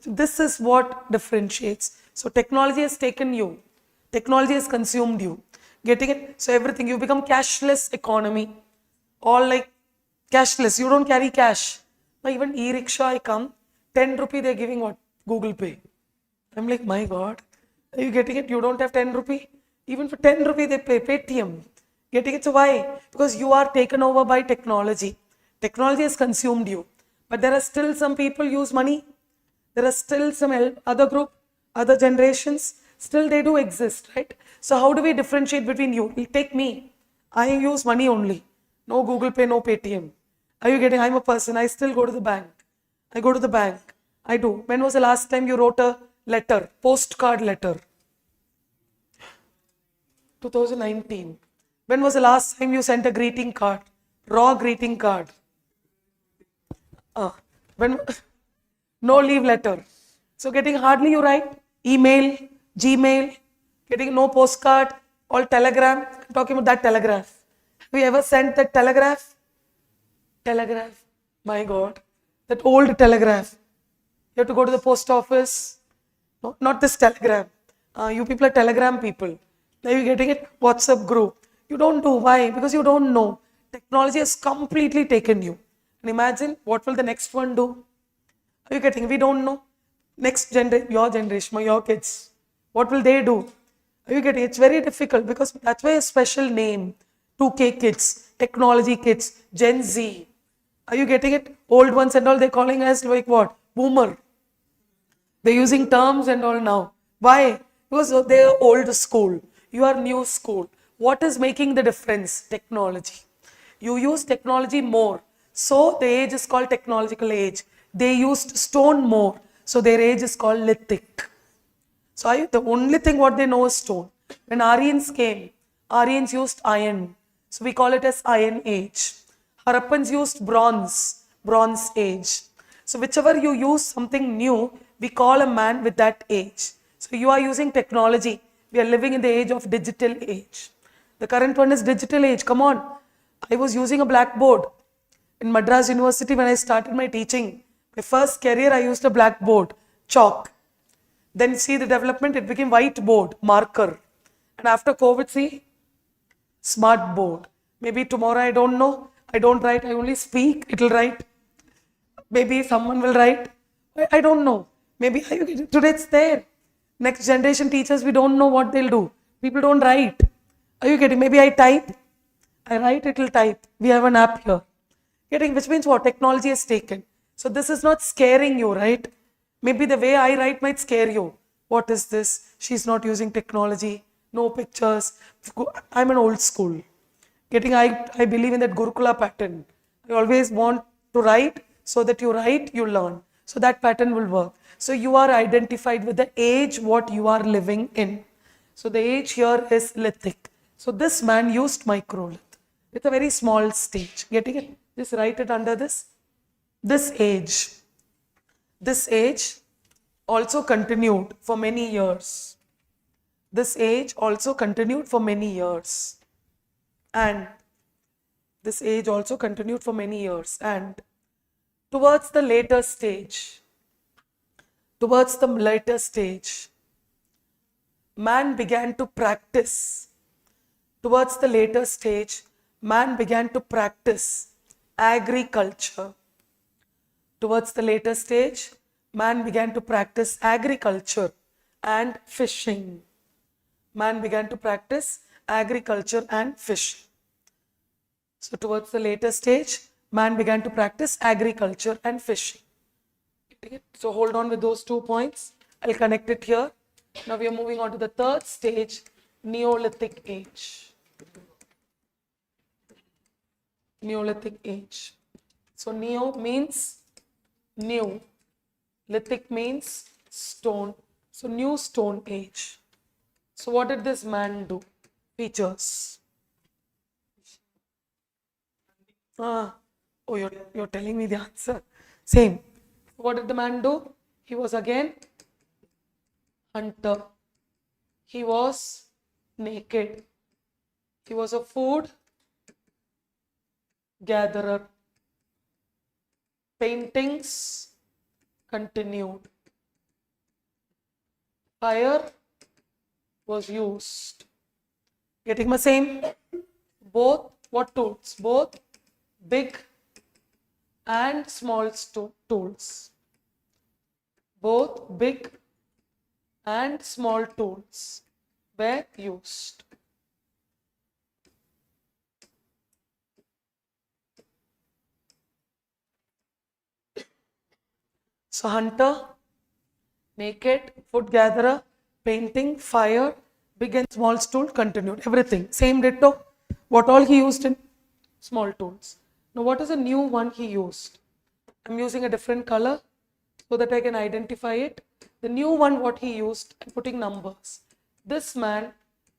This is what differentiates. So technology has taken you. Technology has consumed you. Getting it? So everything, you become cashless economy. All like cashless. You don't carry cash. Now even e-rickshaw I come, 10 rupee they're giving what? Google Pay. I'm like, my God. Are you getting it? You don't have 10 rupee? Even for 10 rupee they pay Paytm. Getting it? So why? Because you are taken over by technology. Technology has consumed you. But there are still some people use money. There are still some other group, other generations. Still they do exist, right? So how do we differentiate between you? Take me. I use money only. No Google Pay, no Paytm. Are you getting? I'm a person. I still go to the bank. I go to the bank. I do. When was the last time you wrote a letter, postcard letter? 2019. When was the last time you sent a greeting card? Raw greeting card. When no leave letter. So getting hardly you write email, Gmail, getting no postcard, all telegram. I'm talking about that telegraph. Have you ever sent that telegraph? Telegraph. My God, that old telegraph. You have to go to the post office. No, not this telegram. You people are telegram people. Now you're getting it? WhatsApp group. You don't do. Why? Because you don't know. Technology has completely taken you. And imagine what will the next one do? Are you getting? We don't know. Next generation, your generation, your kids. What will they do? Are you getting? It's very difficult because that's why a special name. 2K kids, technology kids, Gen Z. Are you getting it? Old ones and all, they're calling us like what? Boomer. They're using terms and all now. Why? Because they're old school. You are new school. What is making the difference? Technology. You use technology more. So the age is called technological age. They used stone more. So their age is called lithic. So the only thing what they know is stone. When Aryans came, Aryans used iron. So we call it as Iron Age. Harappans used bronze, Bronze Age. So whichever you use something new, we call a man with that age. So you are using technology. We are living in the age of digital age. The current one is digital age. Come on. I was using a blackboard in Madras University when I started my teaching. My first career, I used a blackboard, chalk. Then see the development, it became whiteboard, marker. And after COVID, see, smart board. Maybe tomorrow, I don't know. I don't write, I only speak, it will write. Maybe someone will write. I don't know. Maybe today it's there. Next generation teachers, we don't know what they'll do. People don't write. Are you getting? Maybe I type. I write, it will type. We have an app here. Getting, which means what? Technology has taken. So this is not scaring you, right? Maybe the way I write might scare you. What is this? She's not using technology. No pictures. I'm an old school. I believe in that Gurukula pattern. I always want to write so that you write, you learn. So that pattern will work. So you are identified with the age what you are living in. So the age here is lithic. So this man used microlith. It's a very small stage. Getting it? Just write it under this. This age also continued for many years. This age also continued for many years. And this age also continued for many years. And towards the later stage, man began to practice. Towards the later stage, man began to practice agriculture. Towards the later stage, man began to practice agriculture and fishing. Man began to practice agriculture and fishing. So towards the later stage, man began to practice agriculture and fishing. So hold on with those 2 points. I'll connect it here. Now we are moving on to the third stage, Neolithic age. Neolithic age. So neo means new. Lithic means stone. So new stone age. So what did this man do? Features. Oh, you're telling me the answer. Same. What did the man do? He was again hunter. He was naked. He was a food gatherer. Paintings continued. Fire was used. Getting my same? Both what tools? Both big and small tools. Both big and small tools were used. So hunter, naked, food gatherer, painting, fire, big and small tool, continued. Everything. Same ditto. What all he used in small tools. Now what is the new one he used? I'm using a different color so that I can identify it. The new one what he used, I'm putting numbers. This man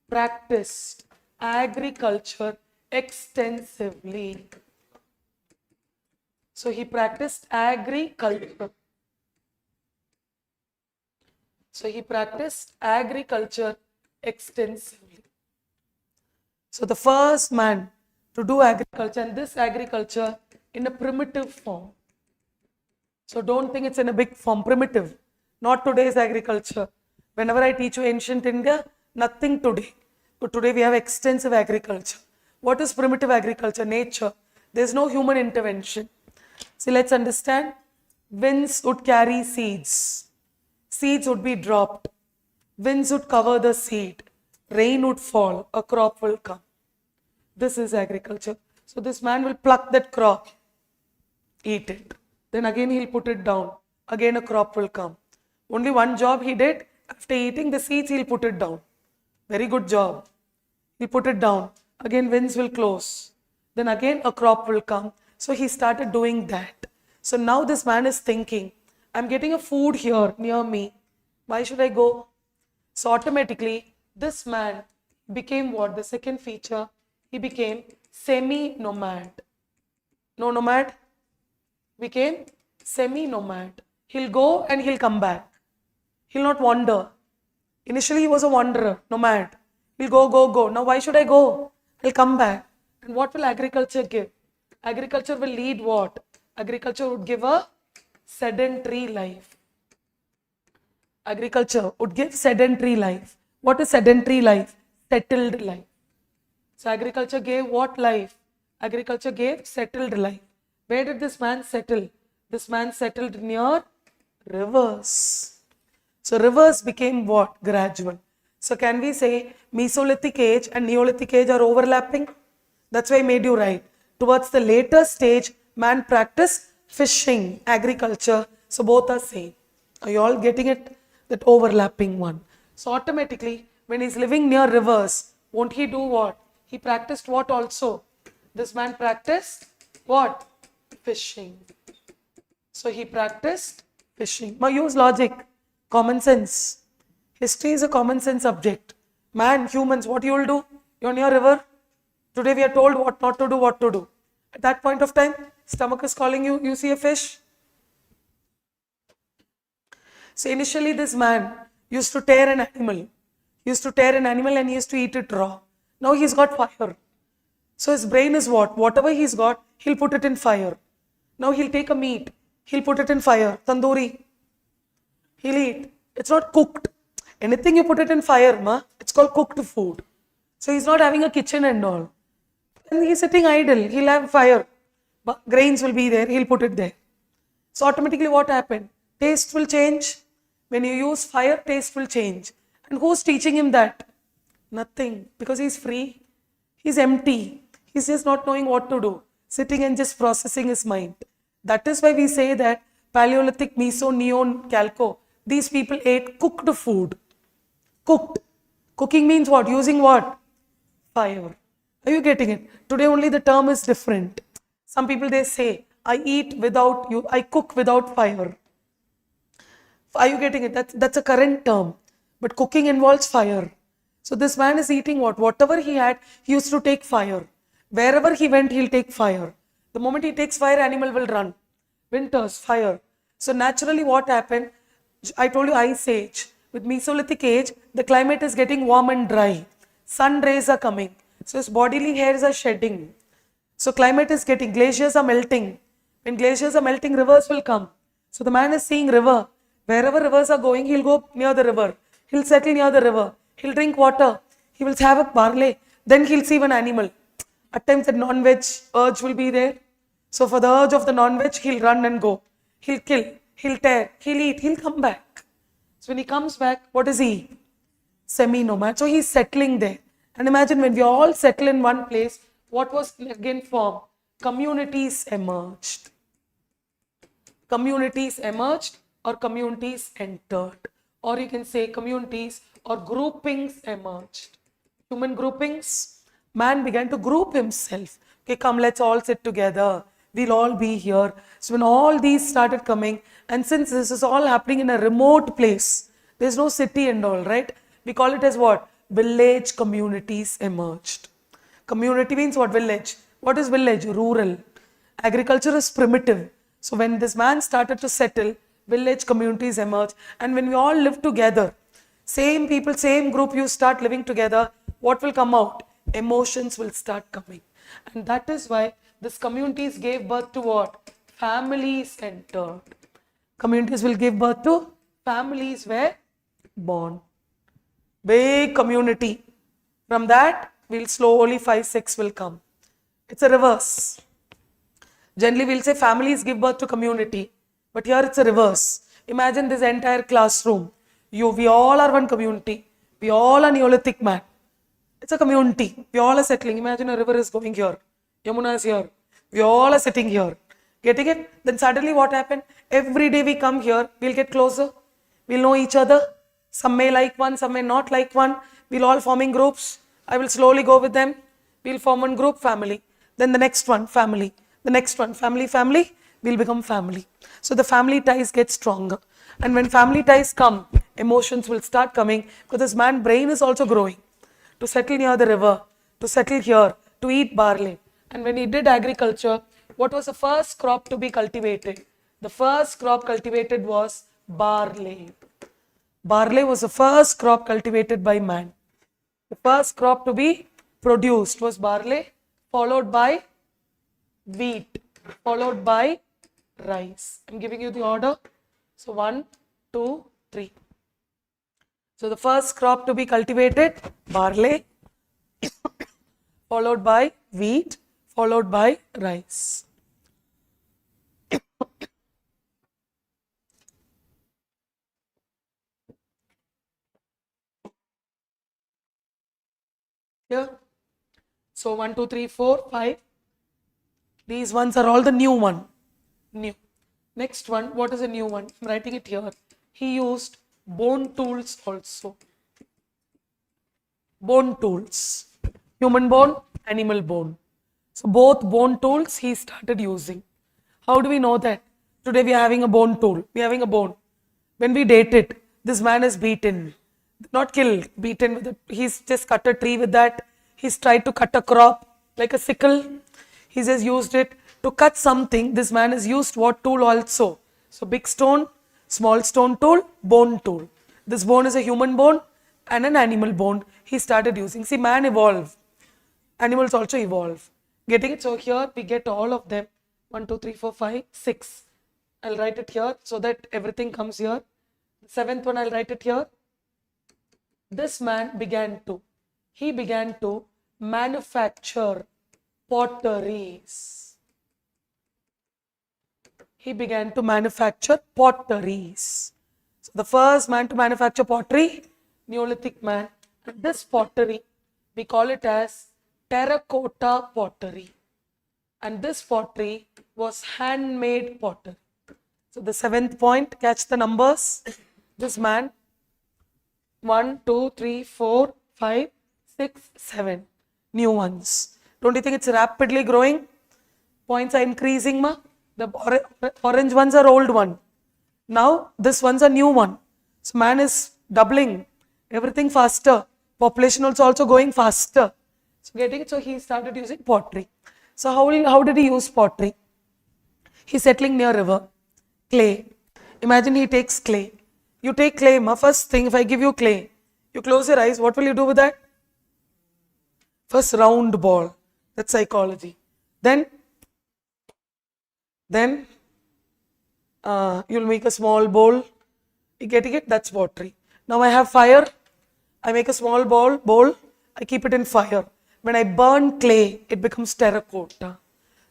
practiced agriculture extensively. So he practiced agriculture. So he practiced agriculture extensively. So the first man to do agriculture, and this agriculture in a primitive form. So don't think it's in a big form, primitive. Not today's agriculture. Whenever I teach you ancient India, nothing today. But today we have extensive agriculture. What is primitive agriculture? Nature. There's no human intervention. So let's understand. Winds would carry seeds. Seeds would be dropped. Winds would cover the seed. Rain would fall. A crop will come. This is agriculture. So this man will pluck that crop, eat it. Then again he'll put it down. Again a crop will come. Only one job he did. After eating the seeds, he'll put it down. Very good job. He'll put it down. Again winds will close. Then again a crop will come. So he started doing that. So now this man is thinking, I'm getting a food here near me. Why should I go? So automatically this man became what? The second feature, he became semi-nomad. No nomad? Became semi-nomad. He'll go and he'll come back. He'll not wander. Initially he was a wanderer, nomad. He'll go. Now why should I go? He'll come back. And what will agriculture give? Agriculture will lead what? Agriculture would give a sedentary life. Agriculture would give sedentary life. What is sedentary life? Settled life. So agriculture gave what life? Agriculture gave settled life. Where did this man settle? This man settled near rivers. So rivers became what? Gradual. So can we say Mesolithic age and Neolithic age are overlapping? That's why I made you write. Towards the later stage, man practiced fishing, agriculture. So both are same. Are you all getting it? That overlapping one. So automatically, when he's living near rivers, won't he do what? He practiced what also? This man practiced what? Fishing. So he practiced fishing. Now use logic, common sense. History is a common sense subject. Man, humans, what you will do? You're near river. Today we are told what not to do, what to do. At that point of time, stomach is calling you, you see a fish. So initially this man used to tear an animal. He used to tear an animal and he used to eat it raw. Now he's got fire. So his brain is what? Whatever he's got, he'll put it in fire. Now he'll take a meat. He'll put it in fire. Tandoori. He'll eat. It's not cooked. Anything you put it in fire, it's called cooked food. So he's not having a kitchen and all. And he's sitting idle. He'll have fire. But grains will be there. He'll put it there. So automatically what happened? Taste will change. When you use fire, taste will change. And who's teaching him that? Nothing. Because he's free. He's empty. He's just not knowing what to do. Sitting and just processing his mind. That is why we say that Paleolithic, Meso, Neon, Chalco, these people ate cooked food. Cooked. Cooking means what? Using what? Fire. Are you getting it? Today only the term is different. Some people they say, I eat without you, I cook without fire. Are you getting it? That's a current term. But cooking involves fire. So this man is eating what? Whatever he had, he used to take fire. Wherever he went, he'll take fire. The moment he takes fire, animal will run. Winters, fire. So naturally what happened? I told you ice age. With Mesolithic age, the climate is getting warm and dry. Sun rays are coming. So his bodily hairs are shedding. So climate is getting, glaciers are melting. When glaciers are melting, rivers will come. So the man is seeing river. Wherever rivers are going, he'll go near the river. He'll settle near the river. He'll drink water. He will have a barley. Then he'll see one animal. At times the non-veg urge will be there. So for the urge of the non-veg, he'll run and go. He'll kill. He'll tear. He'll eat. He'll come back. So when he comes back, what is he? Semi-nomad. So he's settling there. And imagine when we all settle in one place, what was again formed? Communities emerged. Communities emerged or communities entered, or you can say communities or groupings emerged. Human groupings, man began to group himself. Okay, come, let's all sit together. We'll all be here. So when all these started coming, and since this is all happening in a remote place, there's no city and all, right? We call it as what? Village communities emerged. Community means what? Village. What is village? Rural. Agriculture is primitive. So when this man started to settle, village communities emerge. And when we all live together, same people, same group, you start living together, what will come out? Emotions will start coming. And that is why these communities gave birth to what? Families entered. Communities will give birth to families were born. Big community. From that, we'll slowly 5, 6 will come. It's a reverse. Generally, we'll say families give birth to community. But here it's a reverse. Imagine this entire classroom. We all are one community. We all are Neolithic man. It's a community. We all are settling. Imagine a river is going here. Yamuna is here. We all are sitting here. Getting it? Then suddenly what happened? Every day we come here, we'll get closer. We'll know each other. Some may like one, some may not like one. We'll all forming groups. I will slowly go with them. We'll form one group, family. Then the next one, family. The next one, family. We'll become family. So the family ties get stronger. And when family ties come, emotions will start coming because this man's brain is also growing. To settle near the river, to settle here, to eat barley. And when he did agriculture, what was the first crop to be cultivated? The first crop cultivated was barley. Barley was the first crop cultivated by man. The first crop to be produced was barley, followed by wheat, followed by rice. I'm giving you the order. So 1, 2, 3. So the first crop to be cultivated, barley, followed by wheat, followed by rice. Here. So 1, 2, 3, 4, 5. These ones are all the new one. New. Next one, what is a new one? I'm writing it here. He used bone tools also. Bone tools. Human bone, animal bone. So both bone tools he started using. How do we know that? Today we are having a bone tool. We are having a bone. When we date it, this man is beaten. Not killed, beaten with it. He's just cut a tree with that. He's tried to cut a crop like a sickle. He just used it to cut something. This man has used what tool also? So big stone, small stone tool, bone tool. This bone is a human bone and an animal bone. He started using. See, man evolved. Animals also evolve. Getting it? So here we get all of them. 1, 2, 3, 4, 5, 6. I'll write it here so that everything comes here. The 7th one I'll write it here. This man began to manufacture potteries. He began to manufacture potteries. So the first man to manufacture pottery, Neolithic man. And this pottery, we call it as terracotta pottery. And this pottery was handmade pottery. So the 7th point, catch the numbers. This man, 1, 2, 3, 4, 5, 6, 7 new ones. Don't you think it's rapidly growing? Points are increasing, ma? The orange ones are old one. Now this one's a new one. So man is doubling. Everything faster. Population also going faster. So getting it. So he started using pottery. So how did he use pottery? He's settling near river. Clay. Imagine he takes clay. You take clay, ma. First thing, if I give you clay, you close your eyes, what will you do with that? First round ball. That's psychology. Then you'll make a small bowl. You getting it? That's pottery. Now I have fire. I make a small bowl. I keep it in fire. When I burn clay, it becomes terracotta.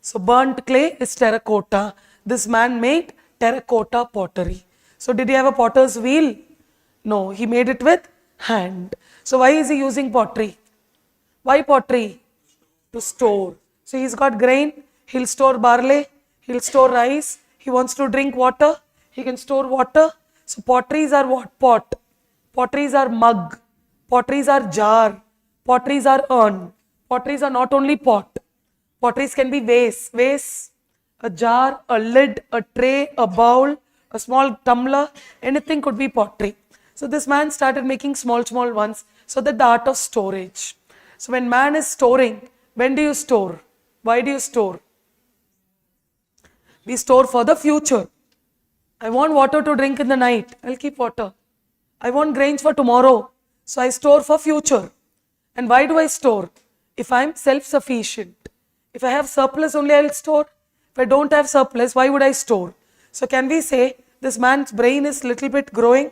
So burnt clay is terracotta. This man made terracotta pottery. So did he have a potter's wheel? No, he made it with hand. So why is he using pottery? Why pottery? To store. So he's got grain, he'll store barley, he'll store rice, he wants to drink water, He can store water. So potteries are what? Pot. Potteries are mug. Potteries are jar. Potteries are urn. Potteries are not only pot. Potteries can be vase. Vase, a jar, a lid, a tray, a bowl, a small tumbler. Anything could be pottery. So this man started making small ones. So that the art of storage. So when man is storing, when do you store? Why do you store? We store for the future. I want water to drink in the night. I'll keep water. I want grains for tomorrow. So I store for future. And why do I store? If I'm self-sufficient. If I have surplus only, I'll store. If I don't have surplus, why would I store? So can we say this man's brain is little bit growing?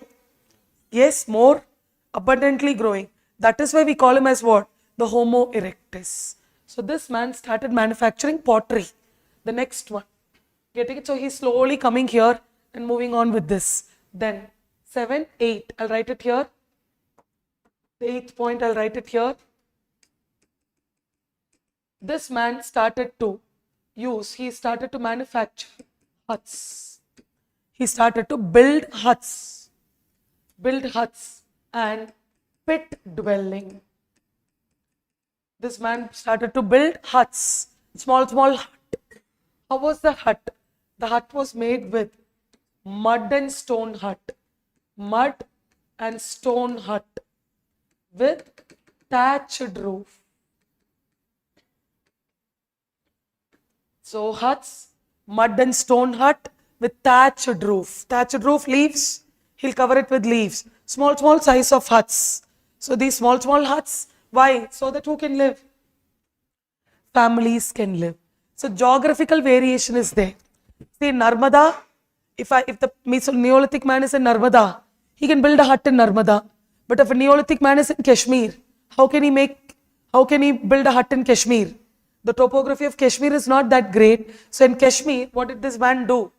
Yes, more abundantly growing. That is why we call him as what? The Homo erectus. So this man started manufacturing pottery. The next one. Getting it? So he's slowly coming here and moving on with this. Then 7, 8. I'll write it here. The 8th point, I'll write it here. This man started to he started to manufacture huts. He started to build huts and pit dwelling. This man started to build huts, small hut. How was the hut? The hut was made with mud and stone hut. Mud and stone hut with thatched roof. So huts, mud and stone hut with thatched roof. Thatched roof, leaves, he'll cover it with leaves. Small size of huts. So these small huts, why? So that who can live? Families can live. So geographical variation is there. See, Narmada, if the Neolithic man is in Narmada, he can build a hut in Narmada. But if a Neolithic man is in Kashmir, how can he build a hut in Kashmir? The topography of Kashmir is not that great. So in Kashmir, what did this man do?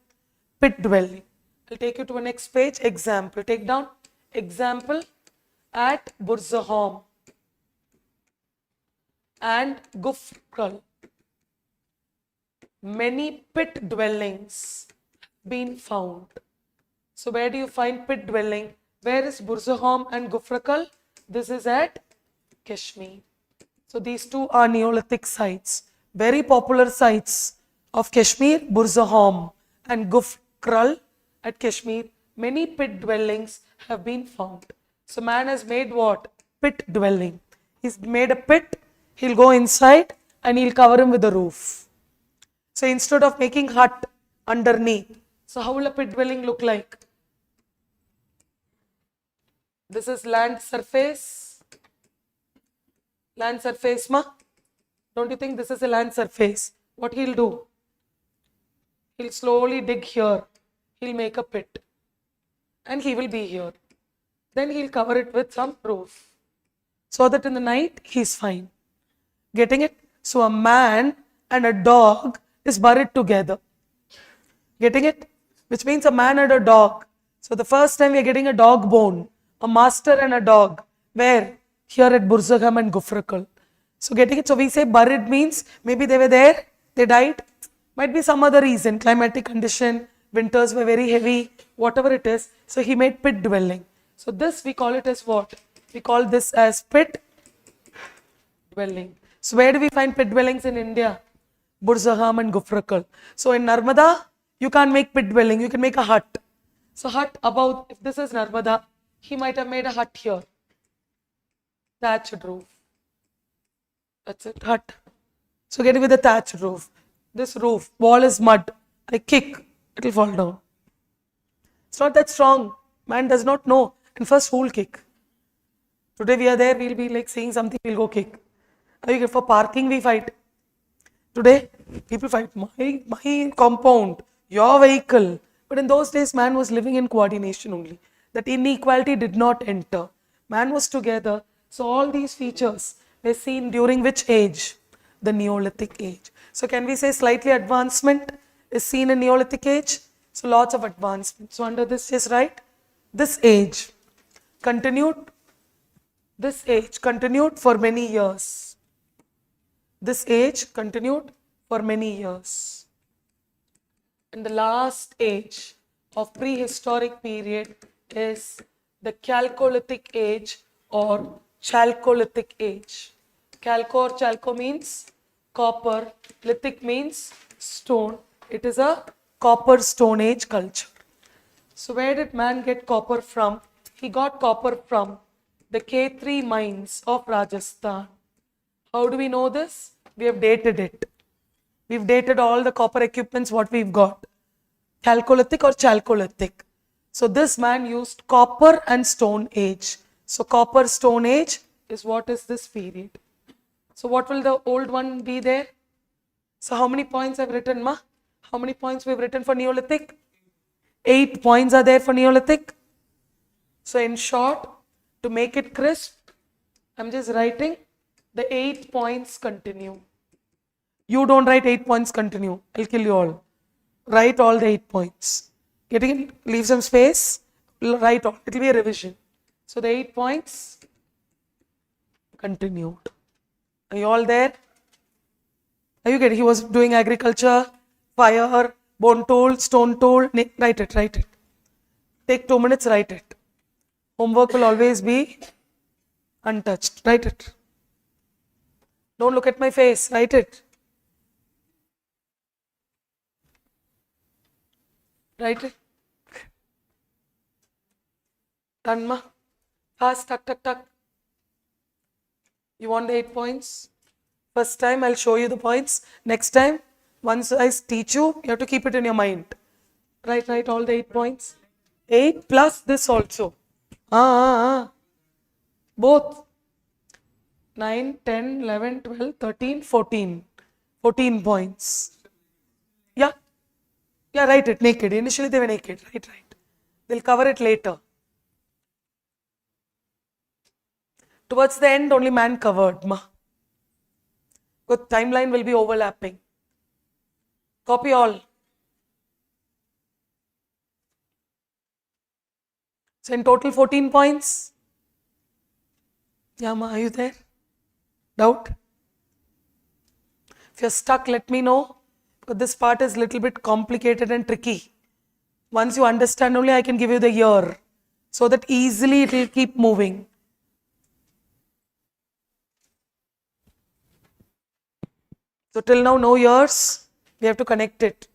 Pit dwelling. I'll take you to a next page. Example. Take down. Example at Burzahom and Gufral. Many pit dwellings been found. So where do you find pit dwelling? Where is Burzahom and Gufrakal? This is at Kashmir. So these two are Neolithic sites. Very popular sites of Kashmir, Burzahom and Gufral at Kashmir. Many pit dwellings have been found. So man has made what? Pit dwelling. He's made a pit, he'll go inside and he'll cover him with a roof. So instead of making hut underneath, so how will a pit dwelling look like? This is land surface. Land surface, ma? Don't you think this is a land surface? What he'll do? He'll slowly dig here. He'll make a pit. And he will be here. Then he'll cover it with some roof. So that in the night, he's fine. Getting it? So a man and a dog is buried together. Getting it? Which means a man and a dog. So the first time we are getting a dog bone. A master and a dog. Where? Here at Burzahom and Gufrakal. So getting it? So we say buried means maybe they were there, they died. Might be some other reason, climatic condition, winters were very heavy, whatever it is. So he made pit dwelling. So this we call it as what? We call this as pit dwelling. So where do we find pit dwellings in India? Burzahom and Gufrakal. So in Narmada, you can't make pit dwelling, you can make a hut. So hut about, if this is Narmada, he might have made a hut here. Thatched roof. That's it, hut. So getting with the thatched roof. This roof, wall is mud. I kick, it will fall down. It's not that strong. Man does not know. And first, who will kick? Today we are there, we'll be like saying something, we'll go kick. For parking, we fight. Today, people fight. My compound, your vehicle. But in those days, man was living in coordination only. That inequality did not enter. Man was together. So all these features were seen during which age? The Neolithic age. So can we say slightly advancement is seen in Neolithic age? So lots of advancement. So under this, just write this age continued. This age continued for many years. This age continued for many years. And the last age of prehistoric period is the Chalcolithic age or Chalcolithic age. Chalco or chalco means copper, lithic means stone. It is a copper stone age culture. So where did man get copper from? He got copper from the K3 mines of Rajasthan. How do we know this? We have dated it. We've dated all the copper equipments what we've got. Chalcolithic or Chalcolithic. So this man used copper and stone age. So copper stone age is what is this period. So what will the old one be there? So how many points I've written, ma? How many points we've written for Neolithic? 8 points are there for Neolithic. So in short, to make it crisp, I'm just writing the 8 points continue. You don't write 8 points continue. I'll kill you all. Write all the 8 points. Getting it? Leave some space. Write all. It will be a revision. So the 8 points continued. Are you all there? Are you getting? He was doing agriculture, fire, bone tool, stone tool. Write it, write it. Take 2 minutes, write it. Homework will always be untouched. Write it. Don't look at my face. Write it. Write it. Done, ma? Fast, tuck, tuck, tuck. You want the 8 points? First time I'll show you the points. Next time, once I teach you, you have to keep it in your mind. Write all the 8 points. 8 plus this also. Both. 9, 10, 11, 12, 13, 14. 14 points. Yeah. Yeah, write it naked. Initially they were naked. Right. They'll cover it later. Towards the end, only man covered, ma. Good timeline will be overlapping. Copy all. So in total 14 points. Yeah, ma, are you there? Doubt? If you're stuck, let me know. But this part is a little bit complicated and tricky. Once you understand only, I can give you the year. So that easily it will keep moving. So till now, no years. We have to connect it.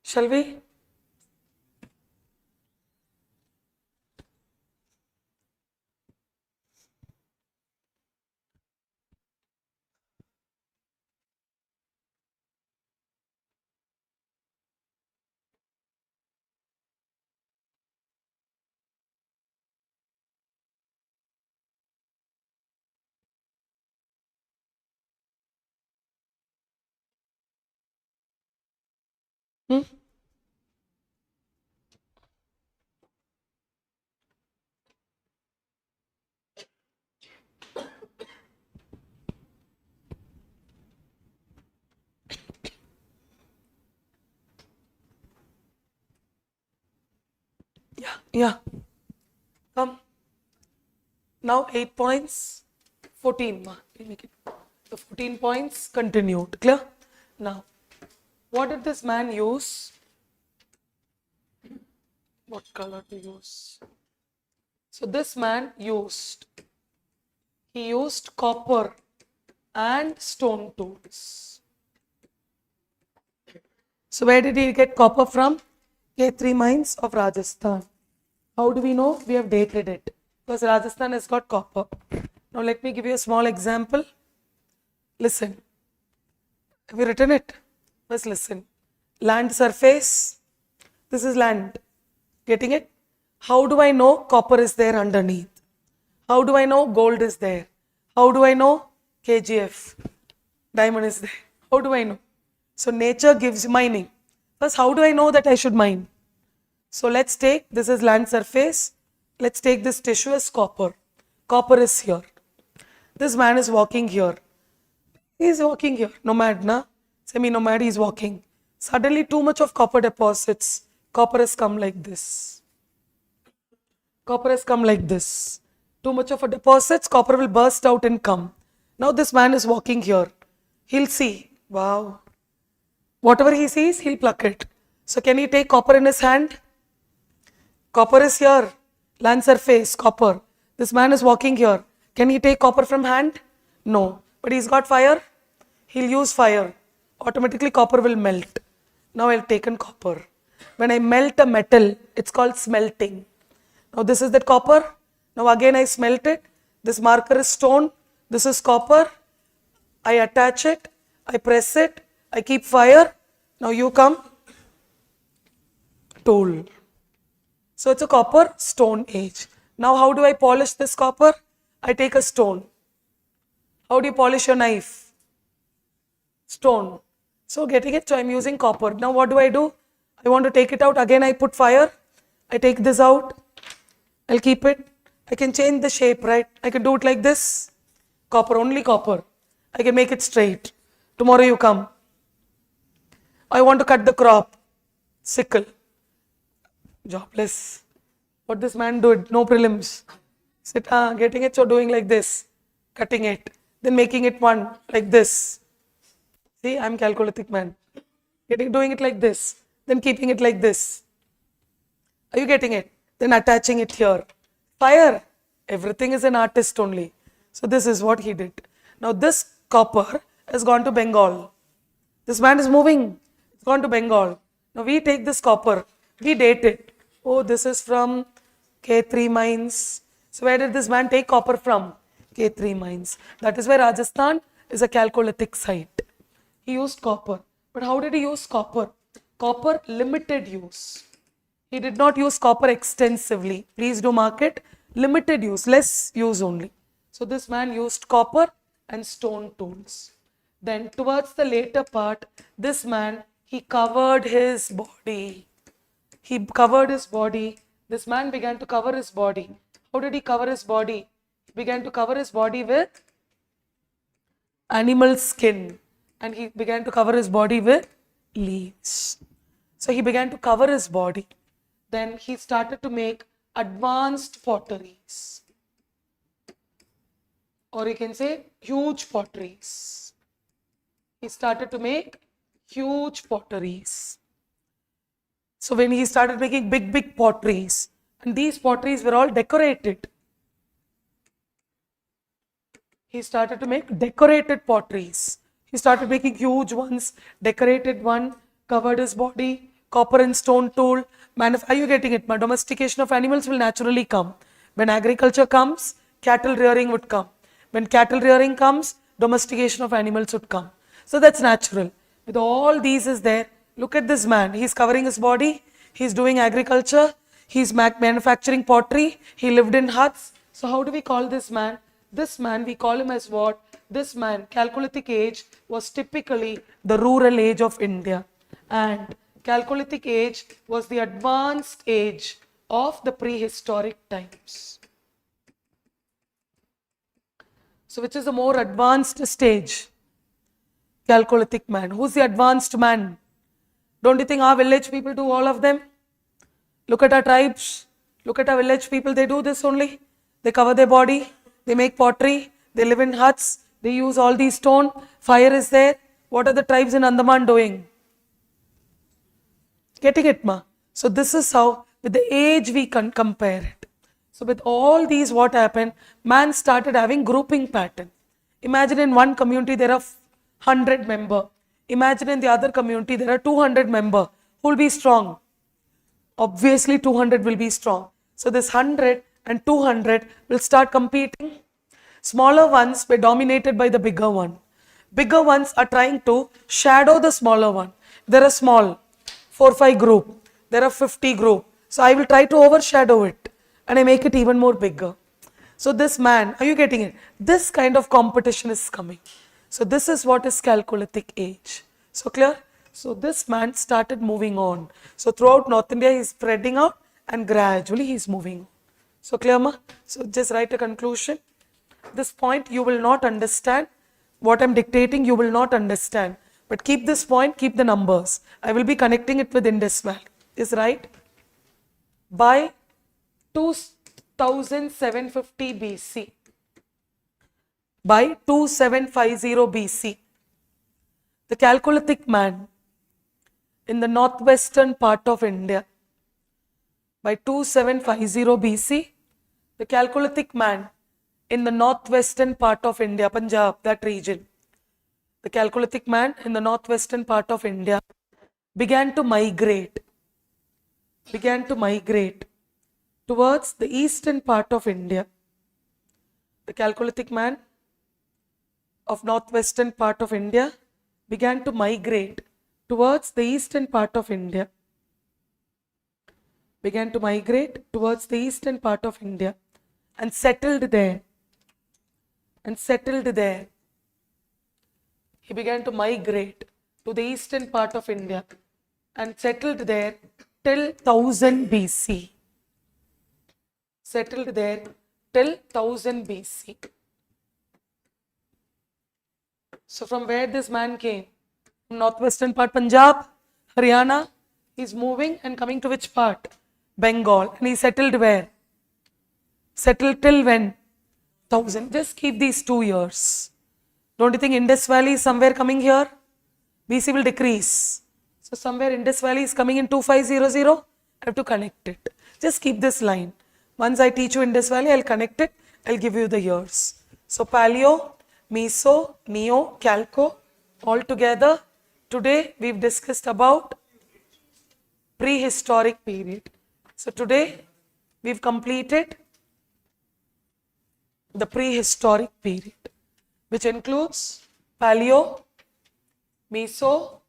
Shall we? Yeah. Come. Now 8 points, 14. Make it. The 14 points continued. Clear? Now, what did this man use? What color to use? So this man used copper and stone tools. So where did he get copper from? K3 mines of Rajasthan. How do we know? We have dated it. Because Rajasthan has got copper. Now let me give you a small example. Listen. Have you written it? First listen. Land surface. This is land. Getting it? How do I know copper is there underneath? How do I know gold is there? How do I know KGF? Diamond is there. How do I know? So nature gives mining. First, how do I know that I should mine? So let's take, this is land surface. Let's take this tissue as copper. Copper is here. This man is walking here. He is walking here. Nomad, na? Semi-nomad, he is walking. Suddenly too much of copper deposits. Copper has come like this. Copper has come like this. Too much of a deposits, copper will burst out and come. Now this man is walking here. He'll see, wow. Whatever he sees, he'll pluck it. So can he take copper in his hand? Copper is here. Land surface, copper. This man is walking here. Can he take copper from hand? No. But he's got fire. He'll use fire. Automatically copper will melt. Now I've taken copper. When I melt a metal, it's called smelting. Now this is that copper. Now again I smelt it. This marker is stone. This is copper. I attach it. I press it. I keep fire. Now you come. Tool. So it's a copper stone age. Now how do I polish this copper? I take a stone. How do you polish your knife? Stone. So getting it, so I'm using copper. Now what do? I want to take it out. Again I put fire. I take this out. I'll keep it. I can change the shape, right? I can do it like this. Copper, only copper. I can make it straight. Tomorrow you come. I want to cut the crop. Sickle. Jobless. What this man did, no prelims. Sit, getting it, so doing like this. Cutting it. Then making it one, like this. See, I'm Chalcolithic man. Doing it like this. Then keeping it like this. Are you getting it? Then attaching it here. Fire. Everything is an artist only. So this is what he did. Now this copper has gone to Bengal. This man is moving. It's gone to Bengal. Now we take this copper. We date it. Oh, this is from K3 mines. So where did this man take copper from? K3 mines. That is why Rajasthan is a Chalcolithic site. He used copper. But how did he use copper? Copper limited use. He did not use copper extensively. Please do mark it. Limited use, less use only. So this man used copper and stone tools. Then towards the later part, this man, he covered his body. He covered his body. This man began to cover his body. How did he cover his body? He began to cover his body with animal skin. And he began to cover his body with leaves. So he began to cover his body. Then he started to make advanced potteries. Or you can say huge potteries. He started to make huge potteries. So when he started making big potteries, and these potteries were all decorated. He started to make decorated potteries. He started making huge ones, decorated one, covered his body, copper and stone tool. Are you getting it? My domestication of animals will naturally come. When agriculture comes, cattle rearing would come. When cattle rearing comes, domestication of animals would come. So that's natural. With all these is there, look at this man. He's covering his body. He's doing agriculture. He's manufacturing pottery. He lived in huts. So how do we call this man? This man, we call him as what? This man, Chalcolithic age, was typically the rural age of India. And Chalcolithic age was the advanced age of the prehistoric times. So which is the more advanced stage? Chalcolithic man. Who's the advanced man? Don't you think our village people do all of them? Look at our tribes. Look at our village people. They do this only. They cover their body. They make pottery. They live in huts. They use all these stone. Fire is there. What are the tribes in Andaman doing? Getting it, ma? So this is how, with the age we can compare it. So with all these, what happened? Man started having grouping pattern. Imagine in one community there are 100 members. Imagine in the other community there are 200 members. Who will be strong? Obviously 200 will be strong. So this 100 and 200 will start competing. Smaller ones were dominated by the bigger one. Bigger ones are trying to shadow the smaller one. There are small, 4-5 group. There are 50 group. So I will try to overshadow it and I make it even more bigger. So this man, are you getting it? This kind of competition is coming. So this is what is Chalcolithic age. So clear? So this man started moving on. So throughout North India he is spreading out and gradually he is moving. So clear, ma? So just write a conclusion. This point you will not understand. What I am dictating you will not understand. But keep this point, keep the numbers. I will be connecting it with Indus Valley. Is right? By 2750 BC, by 2750 BC. The Chalcolithic man in the northwestern part of India. By 2750 BC, the Chalcolithic man in the northwestern part of India, Punjab, that region. The Chalcolithic man in the northwestern part of India began to migrate towards the eastern part of India. The Chalcolithic man of northwestern part of India began to migrate towards the eastern part of India. And settled there. He began to migrate to the eastern part of India and settled there till 1000 BC. So from where this man came? From northwestern part, Punjab, Haryana. He's moving and coming to which part? Bengal. And he settled where? Settled till when? 1000. Just keep these 2 years. Don't you think Indus Valley is somewhere coming here? BC will decrease. So somewhere Indus Valley is coming in 2500. I have to connect it. Just keep this line. Once I teach you Indus Valley, I'll connect it. I'll give you the years. So Paleo, Meso, Neo, Chalco, all together. Today we've discussed about prehistoric period. So today we've completed the prehistoric period, which includes Paleo, Meso,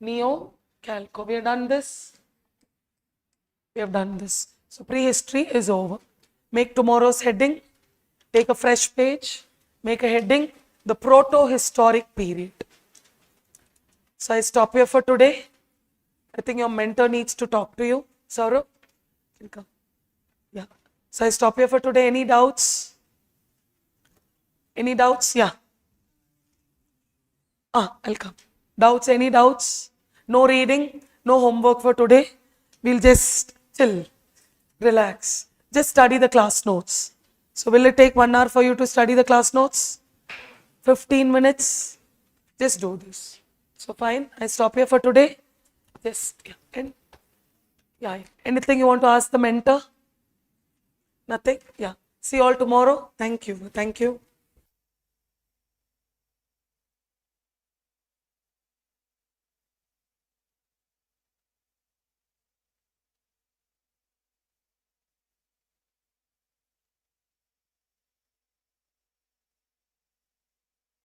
Neo, Chalco. We have done this. So prehistory is over. Make tomorrow's heading. Take a fresh page. Make a heading. The Proto-historic period. So I stop here for today. I think your mentor needs to talk to you. Saurabh? Yeah. So I stop here for today. Any doubts? Yeah. I'll come. Doubts? Any doubts? No reading, no homework for today. We'll just chill, relax. Just study the class notes. So will it take 1 hour for you to study the class notes? 15 minutes? Just do this. So fine, I stop here for today. Anything you want to ask the mentor? Nothing? Yeah. See you all tomorrow. Thank you.